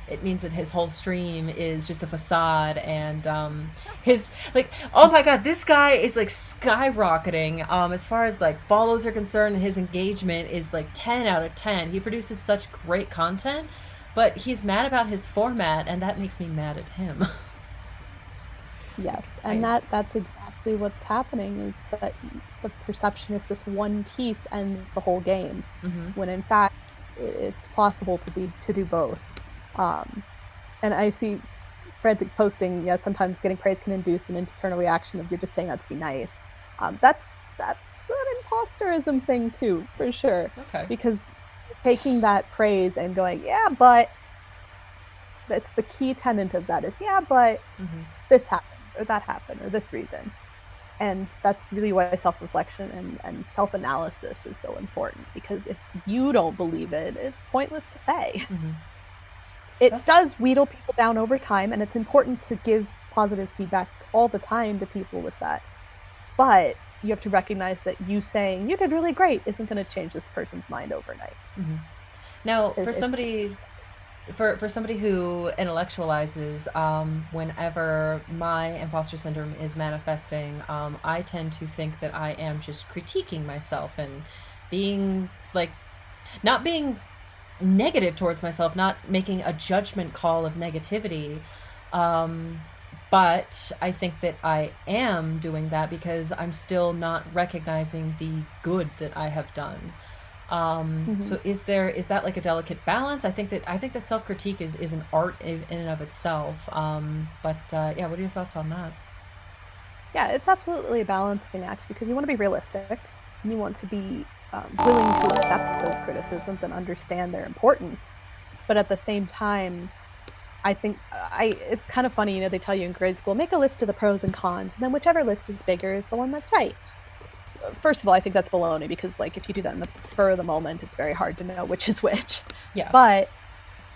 it means that his whole stream is just a facade, and his, like, oh my god, this guy is like skyrocketing as far as like follows are concerned. His engagement is like 10 out of 10. He produces such great content, but he's mad about his format, and that makes me mad at him. Yes, and that's exactly what's happening, is that the perception is this one piece ends the whole game, when in fact it's possible to do both. And I see Fred posting, yeah, sometimes getting praise can induce an internal reaction of you're just saying that to be nice. That's an imposterism thing too, for sure. Because you're taking that praise and going, yeah, but that's the key tenet of that is, yeah, but this happened or that happened or this reason. And that's really why self-reflection and self-analysis is so important, because if you don't believe it, it's pointless to say. It does wheedle people down over time, and it's important to give positive feedback all the time to people with that. But you have to recognize that you saying you did really great isn't going to change this person's mind overnight. Now, for somebody who intellectualizes, whenever my imposter syndrome is manifesting, I tend to think that I am just critiquing myself and being like, not being negative towards myself, not making a judgment call of negativity. Um, but I think that I am doing that because I'm still not recognizing the good that I have done. Hmm. So is that like a delicate balance? I think that self critique is an art in and of itself. But yeah, what are your thoughts on that? Yeah, it's absolutely a balancing act because you want to be realistic and you want to be willing to accept those criticisms and understand their importance. But at the same time, I think it's kind of funny, they tell you in grade school, make a list of the pros and cons, and then whichever list is bigger is the one that's right. First of all, I think that's baloney because like if you do that in the spur of the moment, it's very hard to know which is which. Yeah. But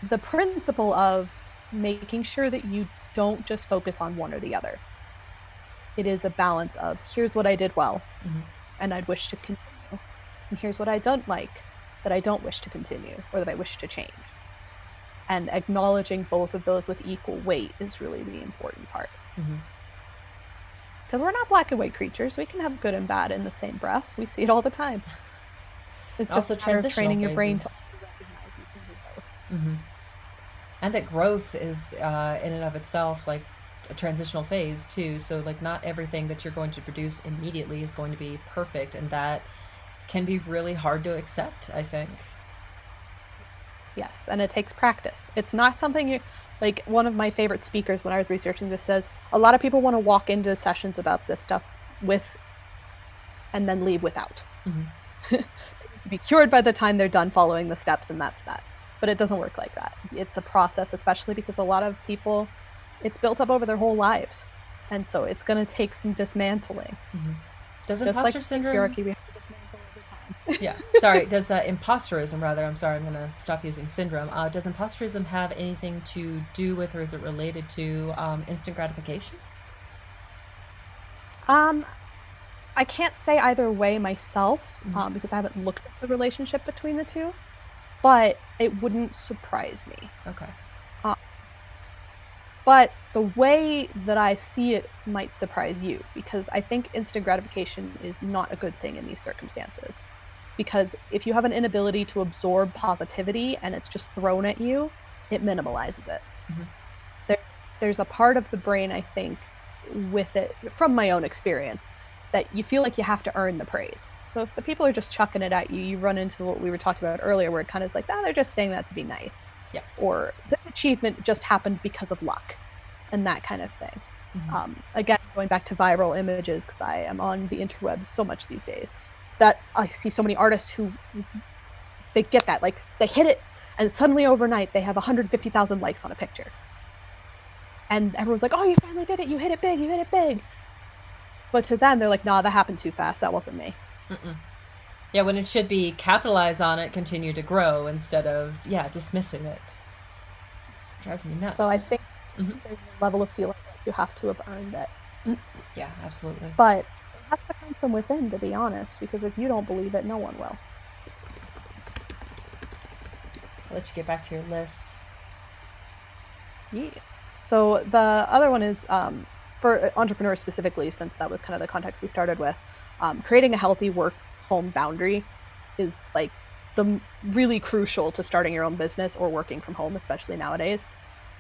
the principle of making sure that you don't just focus on one or the other. It is a balance of here's what I did well Hmm. and I'd wish to continue, and here's what I don't like that I don't wish to continue or that I wish to change. And acknowledging both of those with equal weight is really the important part. Hmm. Because we're not black and white creatures. We can have good and bad in the same breath. We see it all the time. It's And just also a matter of transitional training your brain to phases. also recognize you can do both. Hmm. And that growth is in and of itself like a transitional phase too. So like not everything that you're going to produce immediately is going to be perfect, and that can be really hard to accept, I think. Yes, and it takes practice. It's not something you like. One of my favorite speakers when I was researching this says a lot of people want to walk into sessions about this stuff with and then leave without. Hmm. They need to be cured by the time they're done following the steps, and that's that. But it doesn't work like that. It's a process, especially because a lot of people, it's built up over their whole lives. And so it's going to take some dismantling. Hmm. Does Just like imposter syndrome patriarchy, we have to dismantle over time. Yeah, sorry. Does imposterism, rather, I'm sorry, I'm going to stop using syndrome. Does imposterism have anything to do with, or is it related to instant gratification? um, I can't say either way myself Mm-hmm. because I haven't looked at the relationship between the two, but it wouldn't surprise me. Okay. Uh, But the way that I see it might surprise you because I think instant gratification is not a good thing in these circumstances. Because if you have an inability to absorb positivity and it's just thrown at you, it minimalizes it. Mm-hmm. There, there's a part of the brain, I think, with it, from my own experience, that you feel like you have to earn the praise. So if the people are just chucking it at you, you run into what we were talking about earlier, where it kind of is like, they're just saying that to be nice. Yeah. Or this achievement just happened because of luck and that kind of thing. Mm-hmm. Again, going back to viral images, because I am on the interwebs so much these days, that I see so many artists who they get that, like they hit it, and suddenly overnight they have 150,000 likes on a picture, and everyone's like, "Oh, you finally did it! You hit it big! You hit it big!" But to them, they're like, "Nah, that happened too fast. That wasn't me." Mm-mm. Yeah, when it should be capitalize on it, continue to grow instead of, yeah, dismissing it. Drives me So I nuts. think Mm-hmm. there's a level of feeling like you have to have earned it, Yeah, absolutely. but it has to come from within, to be honest, because if you don't believe it, no one will. I'll let you get back to your list. Yes. So the other one is for entrepreneurs specifically, since that was kind of the context we started with. Creating a healthy work-home boundary is like the really crucial to starting your own business or working from home, especially nowadays.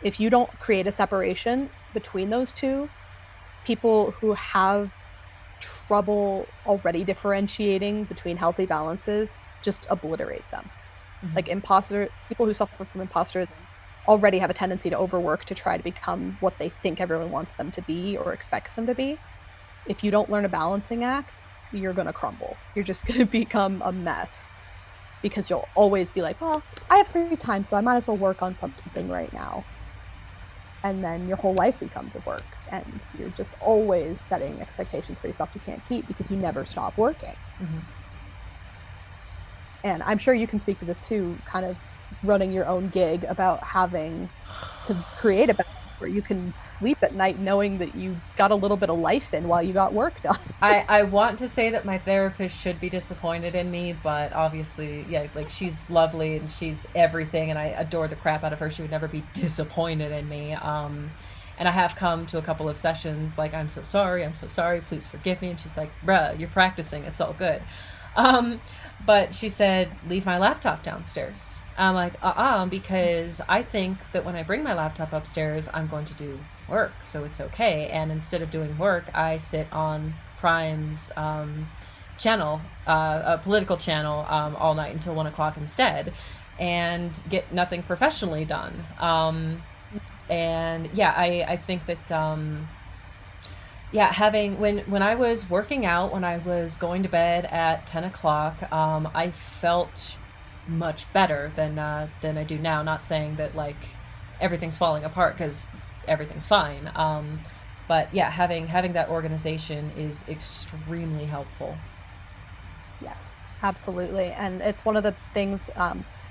If you don't create a separation between those two, people who have trouble already differentiating between healthy balances just obliterate them. Mm-hmm. Like people who suffer from imposterism already have a tendency to overwork to try to become what they think everyone wants them to be or expects them to be. If you don't learn a balancing act, you're going to crumble. You're just going to become a mess because you'll always be like, well, I have free time, so I might as well work on something right now. And then your whole life becomes a work, and you're just always setting expectations for yourself you can't keep because you never stop working. Mm-hmm. And I'm sure you can speak to this too, kind of running your own gig about having to create a balance where you can sleep at night knowing that you got a little bit of life in while you got work done. I want to say that my therapist should be disappointed in me, but obviously, yeah, like she's lovely and she's everything, and I adore the crap out of her. She would never be disappointed in me. And I have come to a couple of sessions like, I'm so sorry, please forgive me. And she's like, bruh, you're practicing, it's all good. Um, but she said, leave my laptop downstairs. I'm like, because I think that when I bring my laptop upstairs, I'm going to do work, so it's okay. And instead of doing work, I sit on Prime's channel, a political channel, all night until 1 o'clock instead, and get nothing professionally done. And yeah, I think that yeah, having when I was working out, when I was going to bed at 10 o'clock, I felt much better than I do now. Not saying that like everything's falling apart, because everything's fine. But yeah, having that organization is extremely helpful. Yes, absolutely. And it's one of the things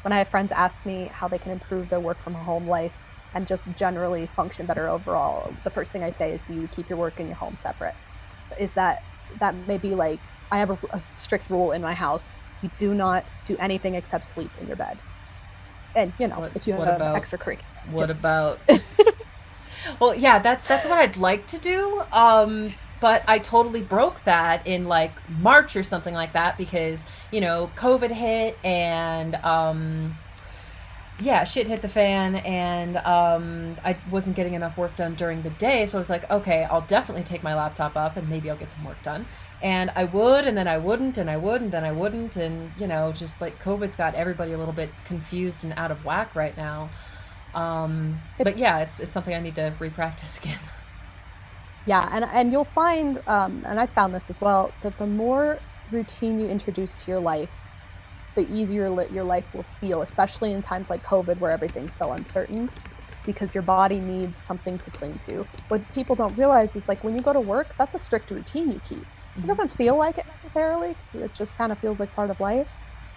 when I have friends ask me how they can improve their work from home life and just generally function better overall, the first thing I say is, do you keep your work and your home separate? Is that may be like, I have a strict rule in my house. You do not do anything except sleep in your bed. And, What if you what have about extracurricular what activities. about well, yeah, that's what I'd like to do. But I totally broke that in like March or something like that, because COVID hit, and yeah, shit hit the fan, and I wasn't getting enough work done during the day. So I was like, okay, I'll definitely take my laptop up and maybe I'll get some work done. And I would, and then I wouldn't, and I would, and then I wouldn't, and just like COVID's got everybody a little bit confused and out of whack right now. But It's yeah, it's something I need to repractice again. Yeah, and you'll find, and I found this as well, that the more routine you introduce to your life, the easier your life will feel, especially in times like COVID where everything's so uncertain, because your body needs something to cling to. What people don't realize is, like, when you go to work, that's a strict routine you keep. It Hmm. doesn't feel like it necessarily, because it just kind of feels like part of life.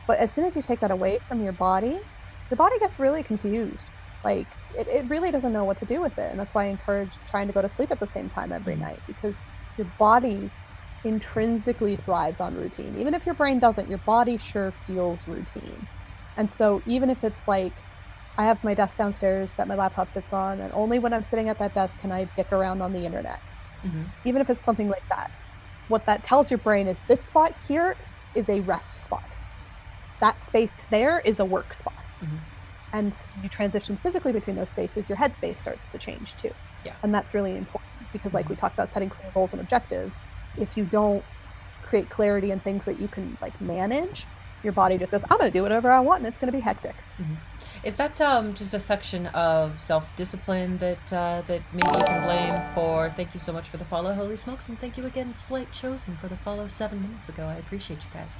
But as soon as you take that away from your body gets really confused. Like, it really doesn't know what to do with it. And that's why I encourage trying to go to sleep at the same time every Hmm. night, because your body intrinsically thrives on routine. Even if your brain doesn't, your body sure feels routine. And so even if it's like, I have my desk downstairs that my laptop sits on, and only when I'm sitting at that desk can I dick around on the internet. Hmm. Even if it's something like that, what that tells your brain is, this spot here is a rest spot. That space there is a work spot. Hmm. And so you transition physically between those spaces, your headspace starts to change too. Yeah. And that's really important, because, like we Hmm. talked about, setting clear goals and objectives, if you don't create clarity and things that you can like manage, your body just goes, I'm going to do whatever I want, and it's going to be hectic. Hmm. Is that just a section of self discipline that maybe you can blame for? Thank you so much for the follow, Holy Smokes, and thank you again, Slate Chosen, for the follow 7 minutes ago. I appreciate you guys.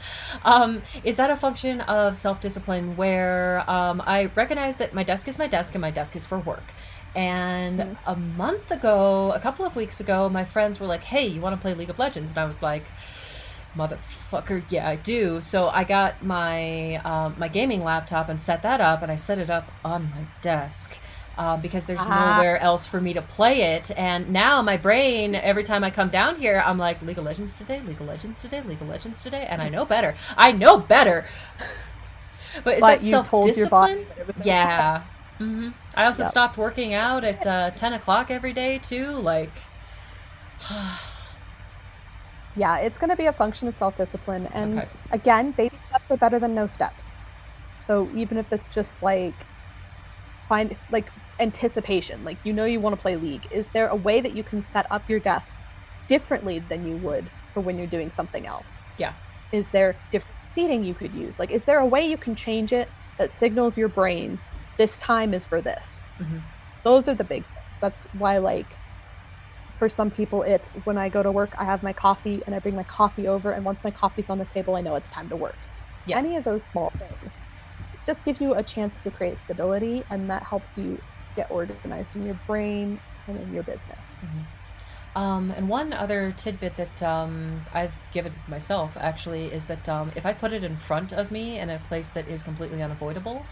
Is that a function of self discipline where I recognize that my desk is my desk and my desk is for work? And Mm. a month ago, a couple of weeks ago, my friends were like, "Hey, you want to play League of Legends?" And I was like, motherfucker, yeah, I do. So I got my gaming laptop and set that up, and I set it up on my desk. Because there's Ah, nowhere else for me to play it. And now my brain, every time I come down here, I'm like, League of Legends today, League of Legends today, League of Legends today. And I know better. I know better. But is that but you self told your body discipline? that it was okay. Yeah. I also Yep. stopped working out at It's 10 o'clock every day, too. Like, Yeah, it's going to be a function of self-discipline. And okay. again, baby steps are better than no steps. So even if it's just like, find like anticipation, like, you want to play League, is there a way that you can set up your desk differently than you would for when you're doing something else? Yeah. Is there different seating you could use? Like, is there a way you can change it that signals your brain, this time is for this? Hmm. Those are the big things. That's why, like, for some people, it's when I go to work, I have my coffee and I bring my coffee over, and once my coffee's on the table, I know it's time to work. Yeah. Any of those small things just give you a chance to create stability, and that helps you get organized in your brain and in your business. Mhm. And one other tidbit that I've given myself actually is that if I put it in front of me in a place that is completely unavoidable,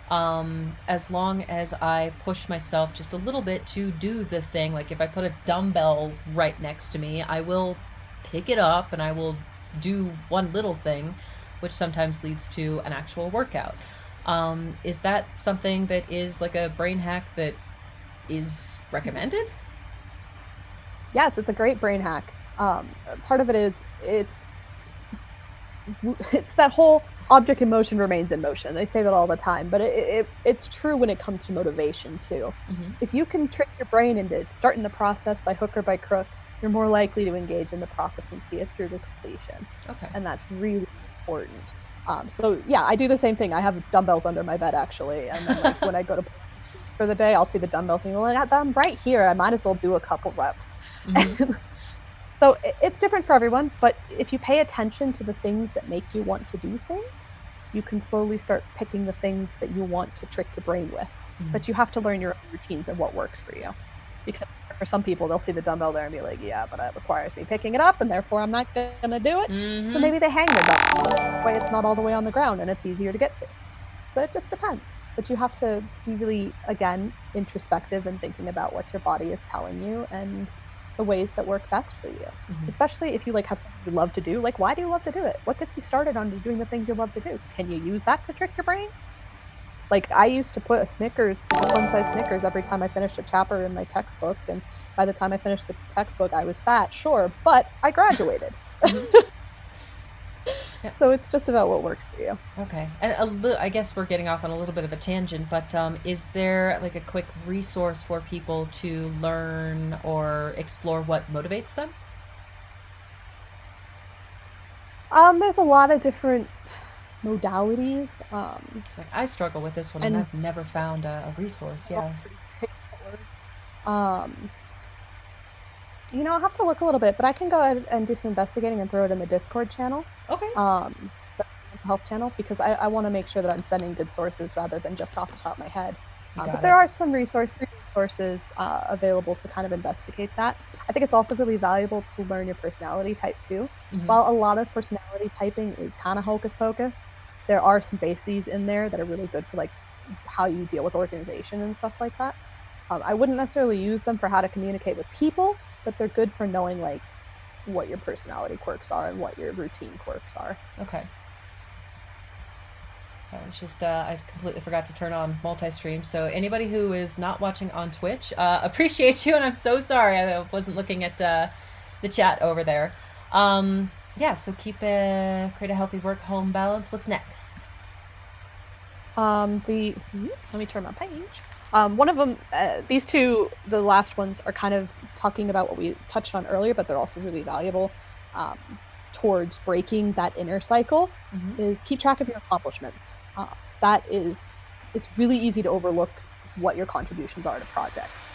as long as I push myself just a little bit to do the thing, like if I put a dumbbell right next to me, I will pick it up and I will do one little thing, which sometimes leads to an actual workout. Is that something that is like a brain hack that is recommended? Yes, it's a great brain hack. Part of it is, it's it's that whole object in motion remains in motion. They say that all the time, but it's true when it comes to motivation too. Mm-hmm. If you can trick your brain into starting the process by hook or by crook, you're more likely to engage in the process and see it through to completion. Okay. And that's really important. So yeah, I do the same thing. I have dumbbells under my bed actually, and then like when I go to put on my shoes for the day, I'll see the dumbbells and go, well, I got them right here. I might as well do a couple reps. Mm-hmm. So it's different for everyone, but if you pay attention to the things that make you want to do things, you can slowly start picking the things that you want to trick your brain with. Mm-hmm. But you have to learn your own routines and what works for you. Because for some people, they'll see the dumbbell there and be like, yeah, but it requires me picking it up, and therefore I'm not going to do it. So Mm-hmm. maybe they hang the dumbbell. That way it's not all the way on the ground and it's easier to get to. So it just depends. But you have to be really, again, introspective and thinking about what your body is telling you and the ways that work best for you. Mm-hmm. Especially if you like have something you love to do. Like, why do you love to do it? What gets you started on doing the things you love to do? Can you use that to trick your brain? Like I used to put a fun size Snickers every time I finished a chapter in my textbook, and by the time I finished the textbook, I was fat, sure, but I graduated. Mm-hmm. Yeah. So it's just about what works for you. Okay. And I guess we're getting off on a little bit of a tangent, but is there like a quick resource for people to learn or explore what motivates them? There's a lot of different modalities. It's like I struggle with this one, and And I've never found a resource. they're all Yeah. pretty straightforward. Um, I'll have to look a little bit, but I can go ahead and do some investigating and throw it in the Discord channel, Okay. the mental health channel, because I want to make sure that I'm sending good sources rather than just off the top of my head. You But got there it. are some free resources available to kind of investigate that. I think it's also really valuable to learn your personality type too. Mm-hmm. While a lot of personality typing is kind of hocus pocus, there are some bases in there that are really good for like how you deal with organization and stuff like that. I wouldn't necessarily use them for how to communicate with people, but they're good for knowing like what your personality quirks are and what your routine quirks are. Okay. Sorry, it's just I completely forgot to turn on multi-stream. So anybody who is not watching on Twitch, appreciate you, and I'm so sorry I wasn't looking at the chat over there. Yeah, so create a healthy work-home balance. What's next? Let me turn my page. One of them, these two, the last ones are kind of talking about what we touched on earlier, but they're also really valuable towards breaking that inner cycle. Mm-hmm. Is keep track of your accomplishments. It's really easy to overlook what your contributions are to projects.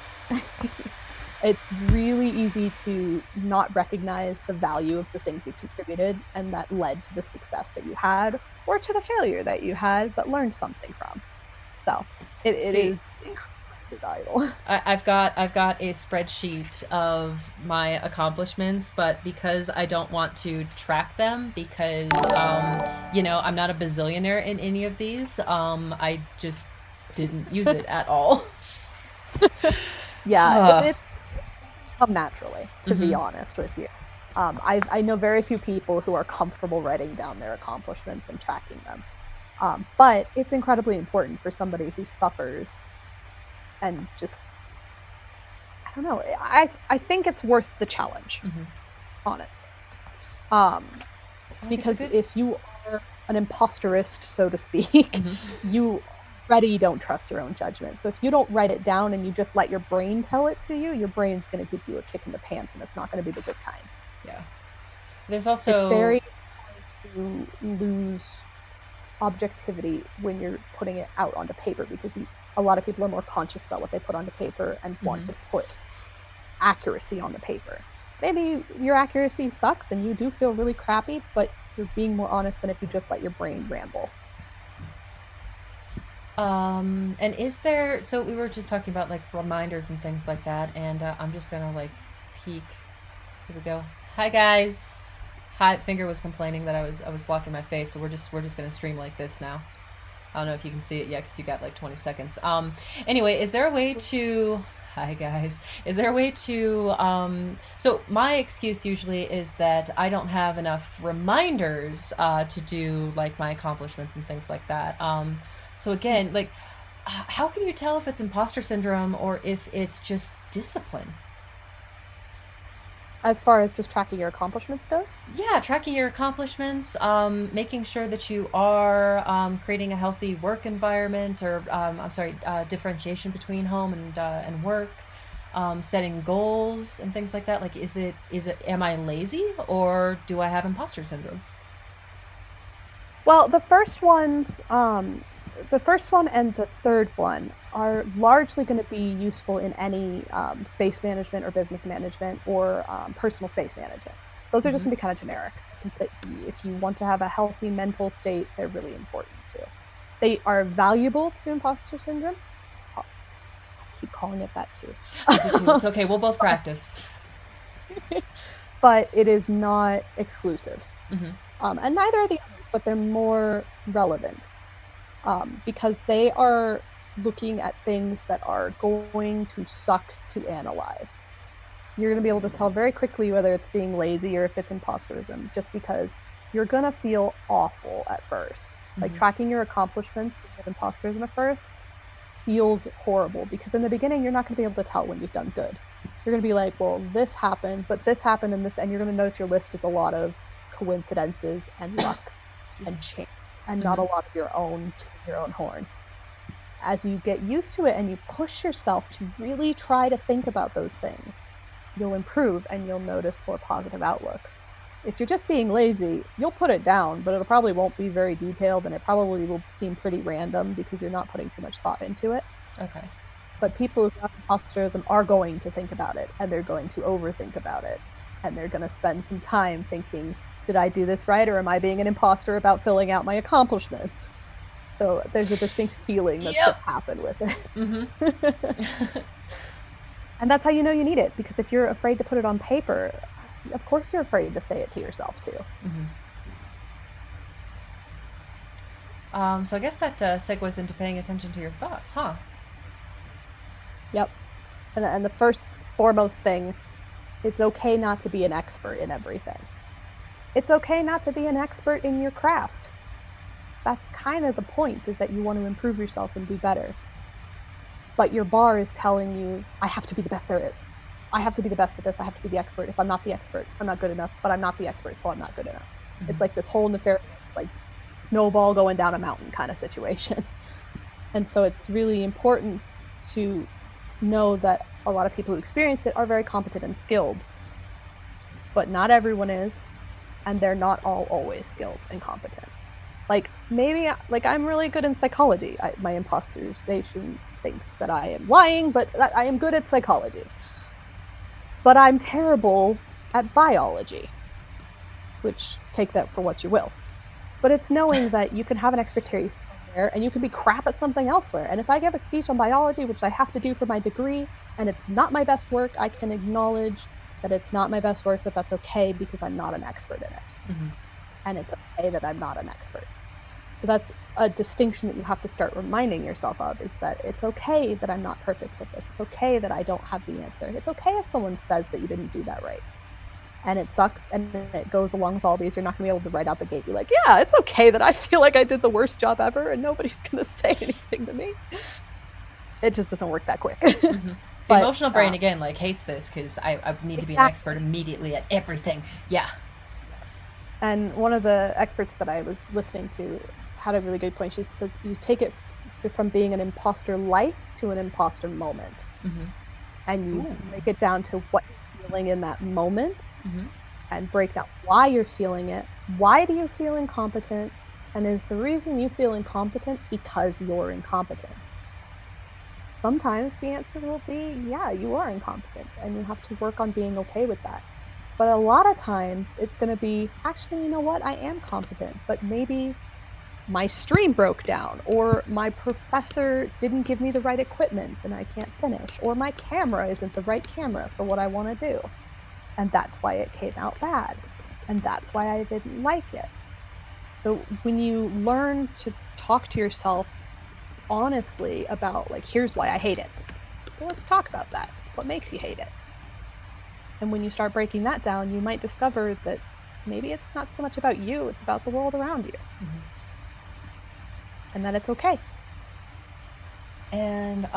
It's really easy to not recognize the value of the things you contributed and that led to the success that you had or to the failure that you had, but learned something from. So it is incredibly valuable. I've got a spreadsheet of my accomplishments, but because I don't want to track them, because I'm not a bazillionaire in any of these, I just didn't use it at all. Yeah, it doesn't come naturally, to be Mm-hmm. honest with you. I know very few people who are comfortable writing down their accomplishments and tracking them. But it's incredibly important for somebody who suffers and just, I don't know. I think it's worth the challenge, Mm-hmm. honestly. I think it's a Because good. if you are an imposterist, so to speak, Mm-hmm. you already don't trust your own judgment. So if you don't write it down and you just let your brain tell it to you, your brain's going to give you a kick in the pants, and it's not going to be the good kind. Yeah. There's It's also very hard to lose objectivity when you're putting it out onto paper, because a lot of people are more conscious about what they put onto paper and want to put accuracy on the paper. Maybe your accuracy sucks and you do feel really crappy, but you're being more honest than if you just let your brain ramble. And is there, so we were just talking about like reminders and things like that, and I'm just gonna like peek. Here we go. Hi guys. Hi, Finger was complaining that I was blocking my face, so we're just gonna stream like this now. I don't know if you can see it yet because you got like 20 seconds. Anyway, is there a way to? Hi guys. Is there a way to? So my excuse usually is that I don't have enough reminders to do like my accomplishments and things like that. So again, like, how can you tell if it's imposter syndrome or if it's just discipline? As far as just tracking your accomplishments goes? Yeah, tracking your accomplishments, making sure that you are creating a healthy work environment, or I'm sorry, differentiation between home and work, setting goals and things like that. Like, am I lazy, or do I have imposter syndrome? Well, the first one and the third one are largely going to be useful in any space management or business management or personal space management. Those are just Mm-hmm. going to be kind of generic. Things that if you want to have a healthy mental state, they're really important too. They are valuable to imposter syndrome. I keep calling it that too. I do too. It's okay. We'll both practice. But it is not exclusive. Mm-hmm. And neither are the others, but they're more relevant because they are looking at things that are going to suck to analyze. You're going to be able to tell very quickly whether it's being lazy or if it's imposterism, just because you're going to feel awful at first. Like Mm-hmm. tracking your accomplishments with imposterism at first feels horrible because in the beginning, you're not going to be able to tell when you've done good. You're going to be like, well, this happened, but this happened and this, and you're going to notice your list is a lot of coincidences and luck Excuse me. and chance and not Mm-hmm. a lot of your own horn. As you get used to it and you push yourself to really try to think about those things, you'll improve and you'll notice more positive outlooks. If you're just being lazy, you'll put it down, but it probably won't be very detailed and it probably will seem pretty random because you're not putting too much thought into it. Okay. But people who have imposterism are going to think about it and they're going to overthink about it. And they're going to spend some time thinking, did I do this right? Or am I being an imposter about filling out my accomplishments? So there's a distinct feeling that's going Yep. to happen with Mm-hmm. it. And that's how you know you need it, because if you're afraid to put it on paper, of course you're afraid to say it to yourself too. Mm-hmm. So I guess that segues into paying attention to your thoughts, huh? Yep. And the first foremost thing, it's okay not to be an expert in everything. It's okay not to be an expert in your craft. That's kind of the point, is that you want to improve yourself and do better. But your bar is telling you, I have to be the best there is. I have to be the best at this. I have to be the expert. If I'm not the expert, I'm not good enough. But I'm not the expert, so I'm not good enough. Mm-hmm. It's like this whole nefarious, like snowball going down a mountain kind of situation. And so it's really important to know that a lot of people who experience it are very competent and skilled, but not everyone is, and they're not all always skilled and competent. Like maybe like I'm really good in psychology. My imposterization thinks that I am lying, but I am good at psychology. But I'm terrible at biology, which take that for what you will. But it's knowing that you can have an expertise somewhere and you can be crap at something elsewhere. And if I give a speech on biology, which I have to do for my degree, and it's not my best work, I can acknowledge that it's not my best work, but that's okay because I'm not an expert in it. Mm-hmm. And it's okay that I'm not an expert. So that's a distinction that you have to start reminding yourself of, is that it's okay that I'm not perfect at this. It's okay that I don't have the answer. It's okay if someone says that you didn't do that right. And it sucks, and it goes along with all these. You're not going to be able to right out the gate be like, yeah, it's okay that I feel like I did the worst job ever and nobody's going to say anything to me. It just doesn't work that quick. Mm-hmm. See, But emotional brain again like hates this because I need to be an expert immediately at everything. Yeah. And one of the experts that I was listening to had a really good point. She says you take it from being an imposter life to an imposter moment. Mm-hmm. And you Ooh. break it down to what you're feeling in that moment, Mm-hmm. and break down why you're feeling it. Why do you feel incompetent? And is the reason you feel incompetent because you're incompetent? Sometimes the answer will be, yeah, you are incompetent and you have to work on being okay with that. But a lot of times it's going to be, actually, you know what? I am competent, but maybe my stream broke down, or my professor didn't give me the right equipment and I can't finish, or my camera isn't the right camera for what I want to do. And that's why it came out bad. And that's why I didn't like it. So when you learn to talk to yourself honestly about, like, here's why I hate it. Well, let's talk about that. What makes you hate it? And when you start breaking that down, you might discover that maybe it's not so much about you, it's about the world around you. Mm-hmm. And that it's okay. And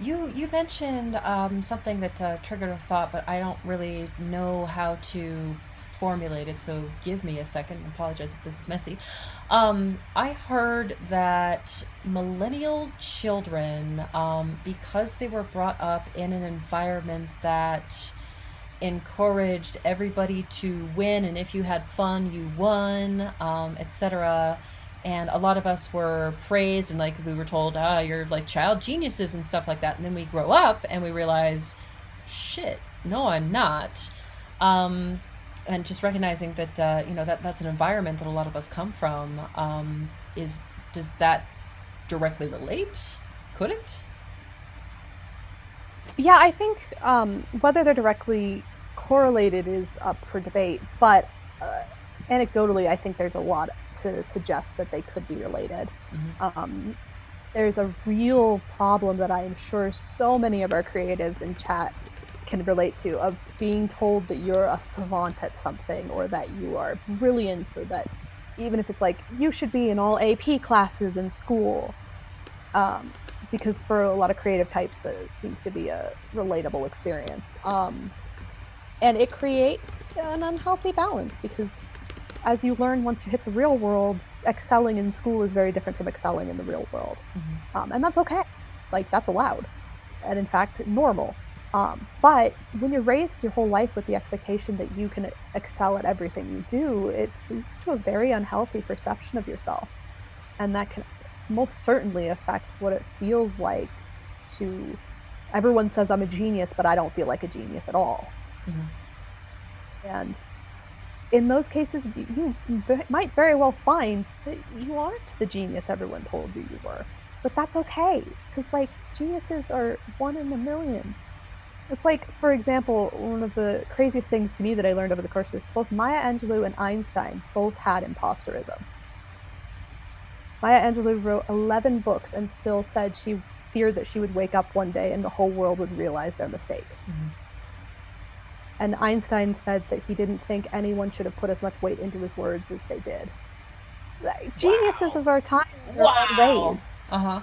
you mentioned something that triggered a thought, but I don't really know how to formulate it. So give me a second. I apologize if this is messy. I heard that millennial children, because they were brought up in an environment that encouraged everybody to win, and if you had fun, you won, etc. And a lot of us were praised, and like we were told, you're like child geniuses and stuff like that. And then we grow up and we realize, shit, no, I'm not. Um, and just recognizing that, that's an environment that a lot of us come from. Is Does that directly relate? Could it? Yeah, I think whether they're directly correlated is up for debate, but uh, anecdotally, I think there's a lot to suggest that they could be related. Mm-hmm. Um, there's a real problem that I am sure so many of our creatives in chat can relate to, of being told that you're a savant at something, or that you are brilliant, or that even if it's like you should be in all AP classes in school, um, because for a lot of creative types that seems to be a relatable experience. And it creates an unhealthy balance, because as you learn once you hit the real world, excelling in school is very different from excelling in the real world. Mm-hmm. And that's okay. Like, that's allowed. And in fact, normal. But when you're raised your whole life with the expectation that you can excel at everything you do, it leads to a very unhealthy perception of yourself. And that can most certainly affect what it feels like to. Everyone says I'm a genius, but I don't feel like a genius at all. Mm-hmm. And in those cases, you might very well find that you aren't the genius everyone told you you were. But that's okay, because like geniuses are one in a million. It's like, for example, one of the craziest things to me that I learned over the course of this, both Maya Angelou and Einstein both had imposterism. Maya Angelou wrote 11 books and still said she feared that she would wake up one day and the whole world would realize their mistake. Mm-hmm. And Einstein said that he didn't think anyone should have put as much weight into his words as they did. Like, geniuses Wow. of our time in their own Wow. ways, Uh-huh.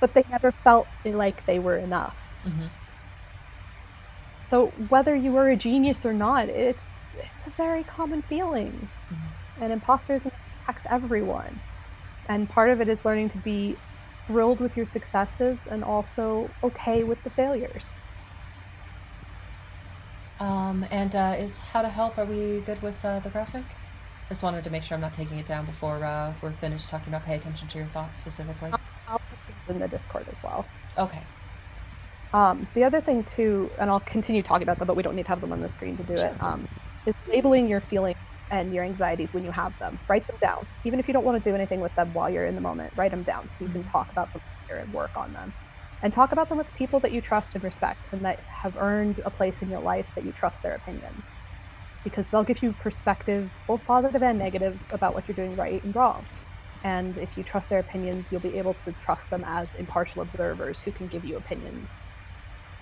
but they never felt like they were enough. Mm-hmm. So whether you are a genius or not, it's a very common feeling. Mm-hmm. And imposterism attacks everyone. And part of it is learning to be thrilled with your successes and also okay with the failures. And is how to help, are we good with the graphic? Just wanted to make sure I'm not taking it down before we're finished talking about pay attention to your thoughts specifically. I'll put things in the Discord as well. Okay. The other thing too, and I'll continue talking about them, but we don't need to have them on the screen to do Sure. it, is labeling your feelings and your anxieties when you have them. Write them down. Even if you don't want to do anything with them while you're in the moment, write them down so you can talk about them later and work on them. And talk about them with people that you trust and respect and that have earned a place in your life that you trust their opinions. Because they'll give you perspective, both positive and negative, about what you're doing right and wrong. And if you trust their opinions, you'll be able to trust them as impartial observers who can give you opinions.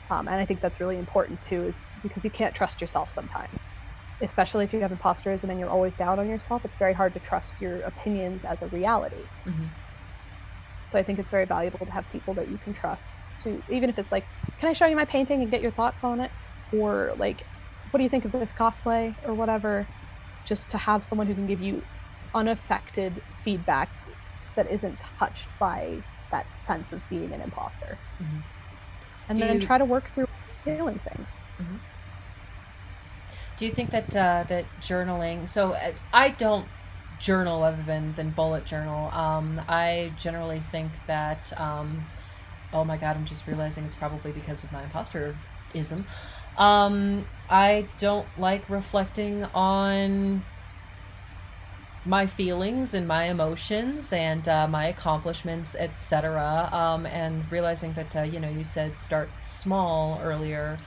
And I think that's really important too, is because you can't trust yourself sometimes, especially if you have imposterism and you're always down on yourself. It's very hard to trust your opinions as a reality. Mm-hmm. So I think it's very valuable to have people that you can trust, to, even if it's like, can I show you my painting and get your thoughts on it? Or like, what do you think of this cosplay or whatever? Just to have someone who can give you unaffected feedback that isn't touched by that sense of being an imposter. Mm-hmm. And then try to work through feeling things. Mm-hmm. Do you think that that journaling? So I don't journal other than bullet journal. I generally think that. Oh my god! I'm just realizing it's probably because of my imposterism. I don't like reflecting on my feelings and my emotions and my accomplishments, etc. And realizing that you said start small earlier.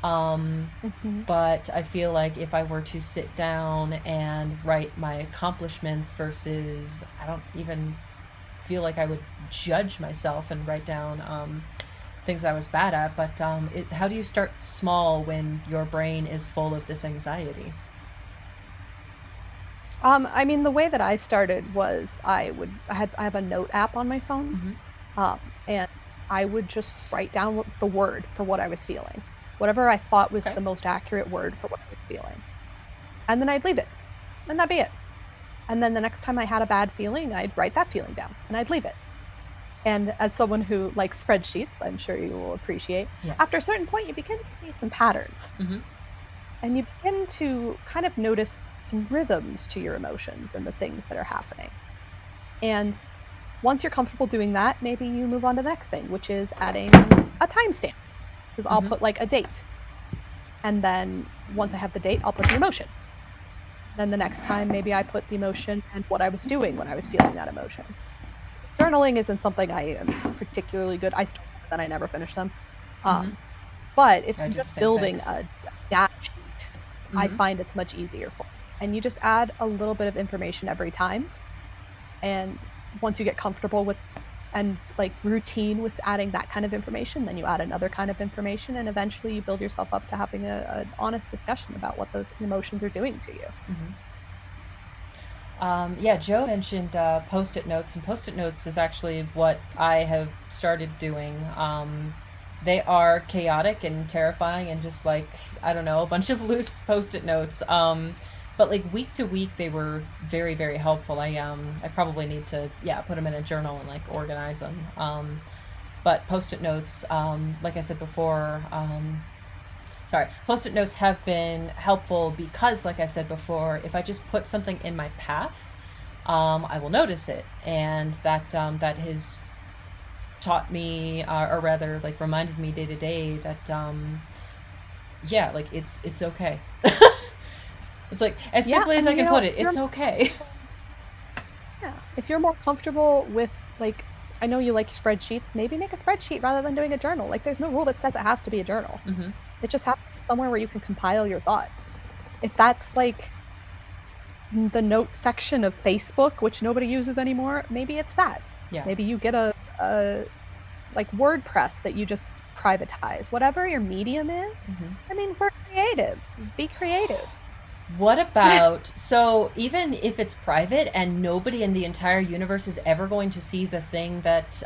But I feel like if I were to sit down and write my accomplishments versus, I don't even feel like I would judge myself and write down things that I was bad at. But how do you start small when your brain is full of this anxiety? I mean, the way that I started was I have a note app on my phone, Mm-hmm. and I would just write down the word for what I was feeling, whatever I thought was Okay. the most accurate word for what I was feeling. And then I'd leave it, and that'd be it. And then the next time I had a bad feeling, I'd write that feeling down, and I'd leave it. And as someone who likes spreadsheets, I'm sure you will appreciate, after a Yes. certain point, you begin to see some patterns. Mm-hmm. And you begin to kind of notice some rhythms to your emotions and the things that are happening. And once you're comfortable doing that, maybe you move on to the next thing, which is adding a timestamp. Because I'll Mm-hmm. put like a date. And then once I have the date, I'll put the emotion. Then the next time, maybe I put the emotion and what I was doing when I was feeling that emotion. Journaling isn't something I am particularly good. I started them and then I never finished them. Mm-hmm. But if I I'm do the just same thing. building a data sheet, I Mm-hmm. find it's much easier for me. And you just add a little bit of information every time. And once you get comfortable with and like routine with adding that kind of information, then you add another kind of information, and eventually you build yourself up to having an honest discussion about what those emotions are doing to you. Mm-hmm. Yeah, Joe mentioned post-it notes, and post-it notes is actually what I have started doing. They are chaotic and terrifying, and just like I don't know, a bunch of loose post-it notes. But like week to week, they were very very helpful. I probably need to put them in a journal and like organize them. But post-it notes, like I said before, post-it notes have been helpful because, like I said before, if I just put something in my path, I will notice it, and that has taught me, or rather, like reminded me day to day that like it's okay. It's like as Yeah, simply as and I can put it. It's okay. if you're more comfortable with like I know you like spreadsheets, maybe make a spreadsheet rather than doing a journal. Like there's no rule that says it has to be a journal. Mm-hmm. It just has to be somewhere where you can compile your thoughts. If that's like the notes section of Facebook, which nobody uses anymore, maybe it's that. Yeah. Maybe you get a like WordPress that you just privatize. Whatever your medium is. Mm-hmm. I mean, we're creatives. Be creative. What about, so even if it's private and nobody in the entire universe is ever going to see the thing that,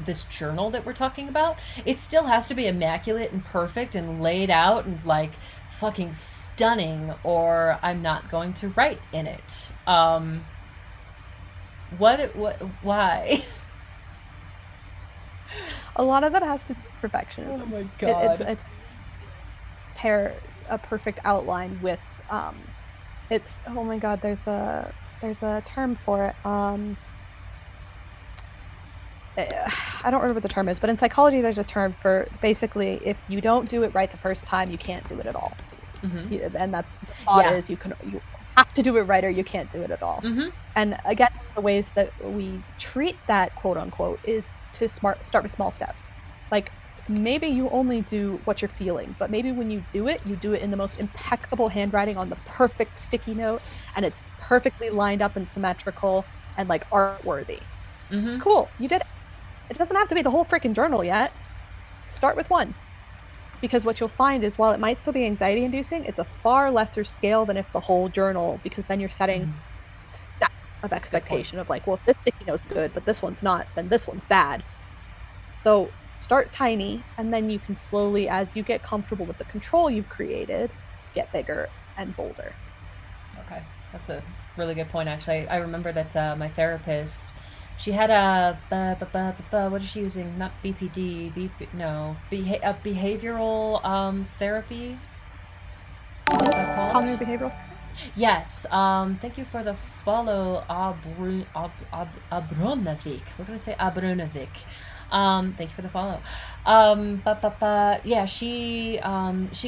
this journal that we're talking about, it still has to be immaculate and perfect and laid out and like fucking stunning, or I'm not going to write in it. Why? A lot of that has to do with Oh perfectionism. my It's god. pair a perfect outline with it's oh my god, there's a term for it. I don't remember what the term is, but in psychology there's a term for basically if you don't do it right the first time, you can't do it at all. Mm-hmm. And that the thought Yeah. is you have to do it right or you can't do it at all. Mm-hmm. And again, one of the ways that we treat that quote unquote is to start with small steps. Like maybe you only do what you're feeling, but maybe when you do it in the most impeccable handwriting on the perfect sticky note, and it's perfectly lined up and symmetrical and like art worthy. Mm-hmm. Cool, you did it. It doesn't have to be the whole freaking journal yet. Start with one. Because what you'll find is while it might still be anxiety inducing, it's a far lesser scale than if the whole journal, because then you're setting step of That's a good point. expectation of like, well, if this sticky note's good, but this one's not, then this one's bad. So start tiny, and then you can slowly, as you get comfortable with the control you've created, get bigger and bolder. Okay, that's a really good point. Actually, I remember that my therapist, she had a what is she using? Not BPD, behavioral therapy. What is that called? Cognitive behavioral. Yes. Thank you for the follow, Abronovic. We're gonna say Abronovic. Thank you for the follow. Yeah, she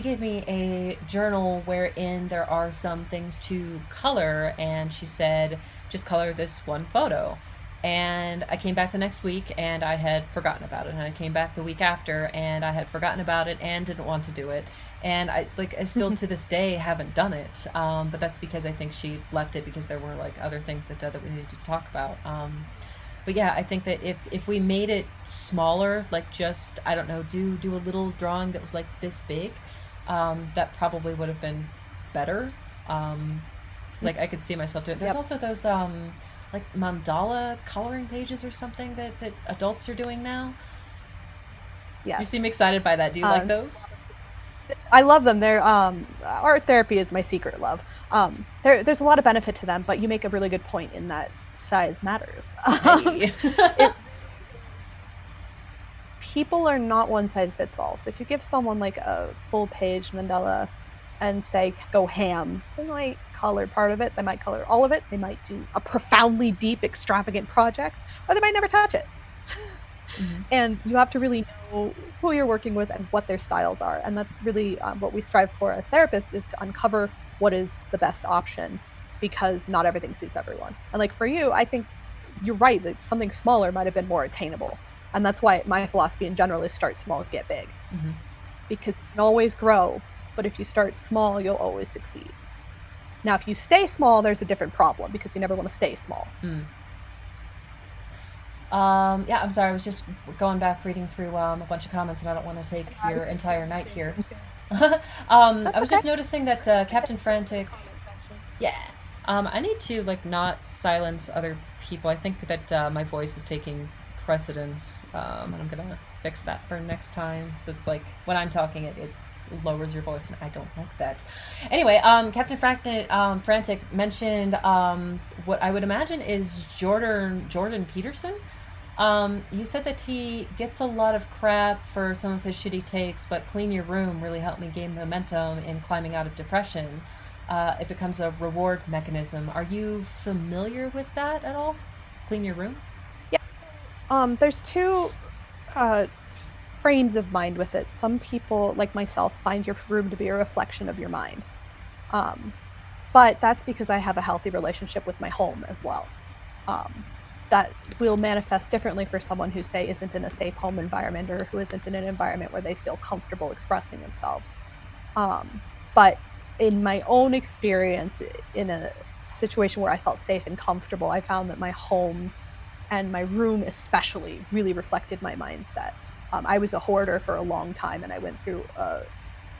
gave me a journal wherein there are some things to color, and she said just color this one photo. And I came back the next week and I had forgotten about it. And I came back the week after and I had forgotten about it and didn't want to do it. And I still to this day haven't done it. But that's because I think she left it because there were like other things that we needed to talk about. But yeah, I think that if we made it smaller, like just I don't know, do a little drawing that was like this big, that probably would have been better. Like I could see myself doing. There's also those like mandala coloring pages or something that adults are doing now. Yes. You seem excited by that. Do you like those? I love them. They're art therapy is my secret love. There's a lot of benefit to them, but you make a really good point in that size matters. Hey. It People are not one size fits all. So if you give someone like a full page mandala and say go ham, they might color part of it, they might color all of it, they might do a profoundly deep, extravagant project, or they might never touch it. Hmm. And you have to really know who you're working with and what their styles are. And that's really what we strive for as therapists, is to uncover what is the best option, because not everything suits everyone. And like for you, I think you're right that something smaller might have been more attainable. And that's why my philosophy in general is start small, get big, Hmm. because you can always grow. But if you start small, you'll always succeed. Now, if you stay small, there's a different problem, because you never want to stay small. Mm. Yeah, I'm sorry. I was just going back reading through a bunch of comments, and I don't want to take Yeah, I your was just doing entire the night same here. thing too. I That's was okay. just noticing that I get Captain stuck in the Frantic. comment sections. Yeah. I need to like not silence other people. I think that my voice is taking precedence, and I'm gonna fix that for next time. So it's like when I'm talking, it lowers your voice, and I don't like that. Anyway, Frantic mentioned what I would imagine is Jordan Peterson. He said that he gets a lot of crap for some of his shitty takes, but Clean Your Room really helped me gain momentum in climbing out of depression. It becomes a reward mechanism. Are you familiar with that at all? Clean Your Room? Yeah, so there's two uh, frames of mind with it. Some people, like myself, find your room to be a reflection of your mind. Um, but that's because I have a healthy relationship with my home as well. Um, that will manifest differently for someone who, say, isn't in a safe home environment, or who isn't in an environment where they feel comfortable expressing themselves. Um, but in my own experience, in a situation where I felt safe and comfortable, I found that my home, and my room especially, really reflected my mindset. I was a hoarder for a long time, and I went through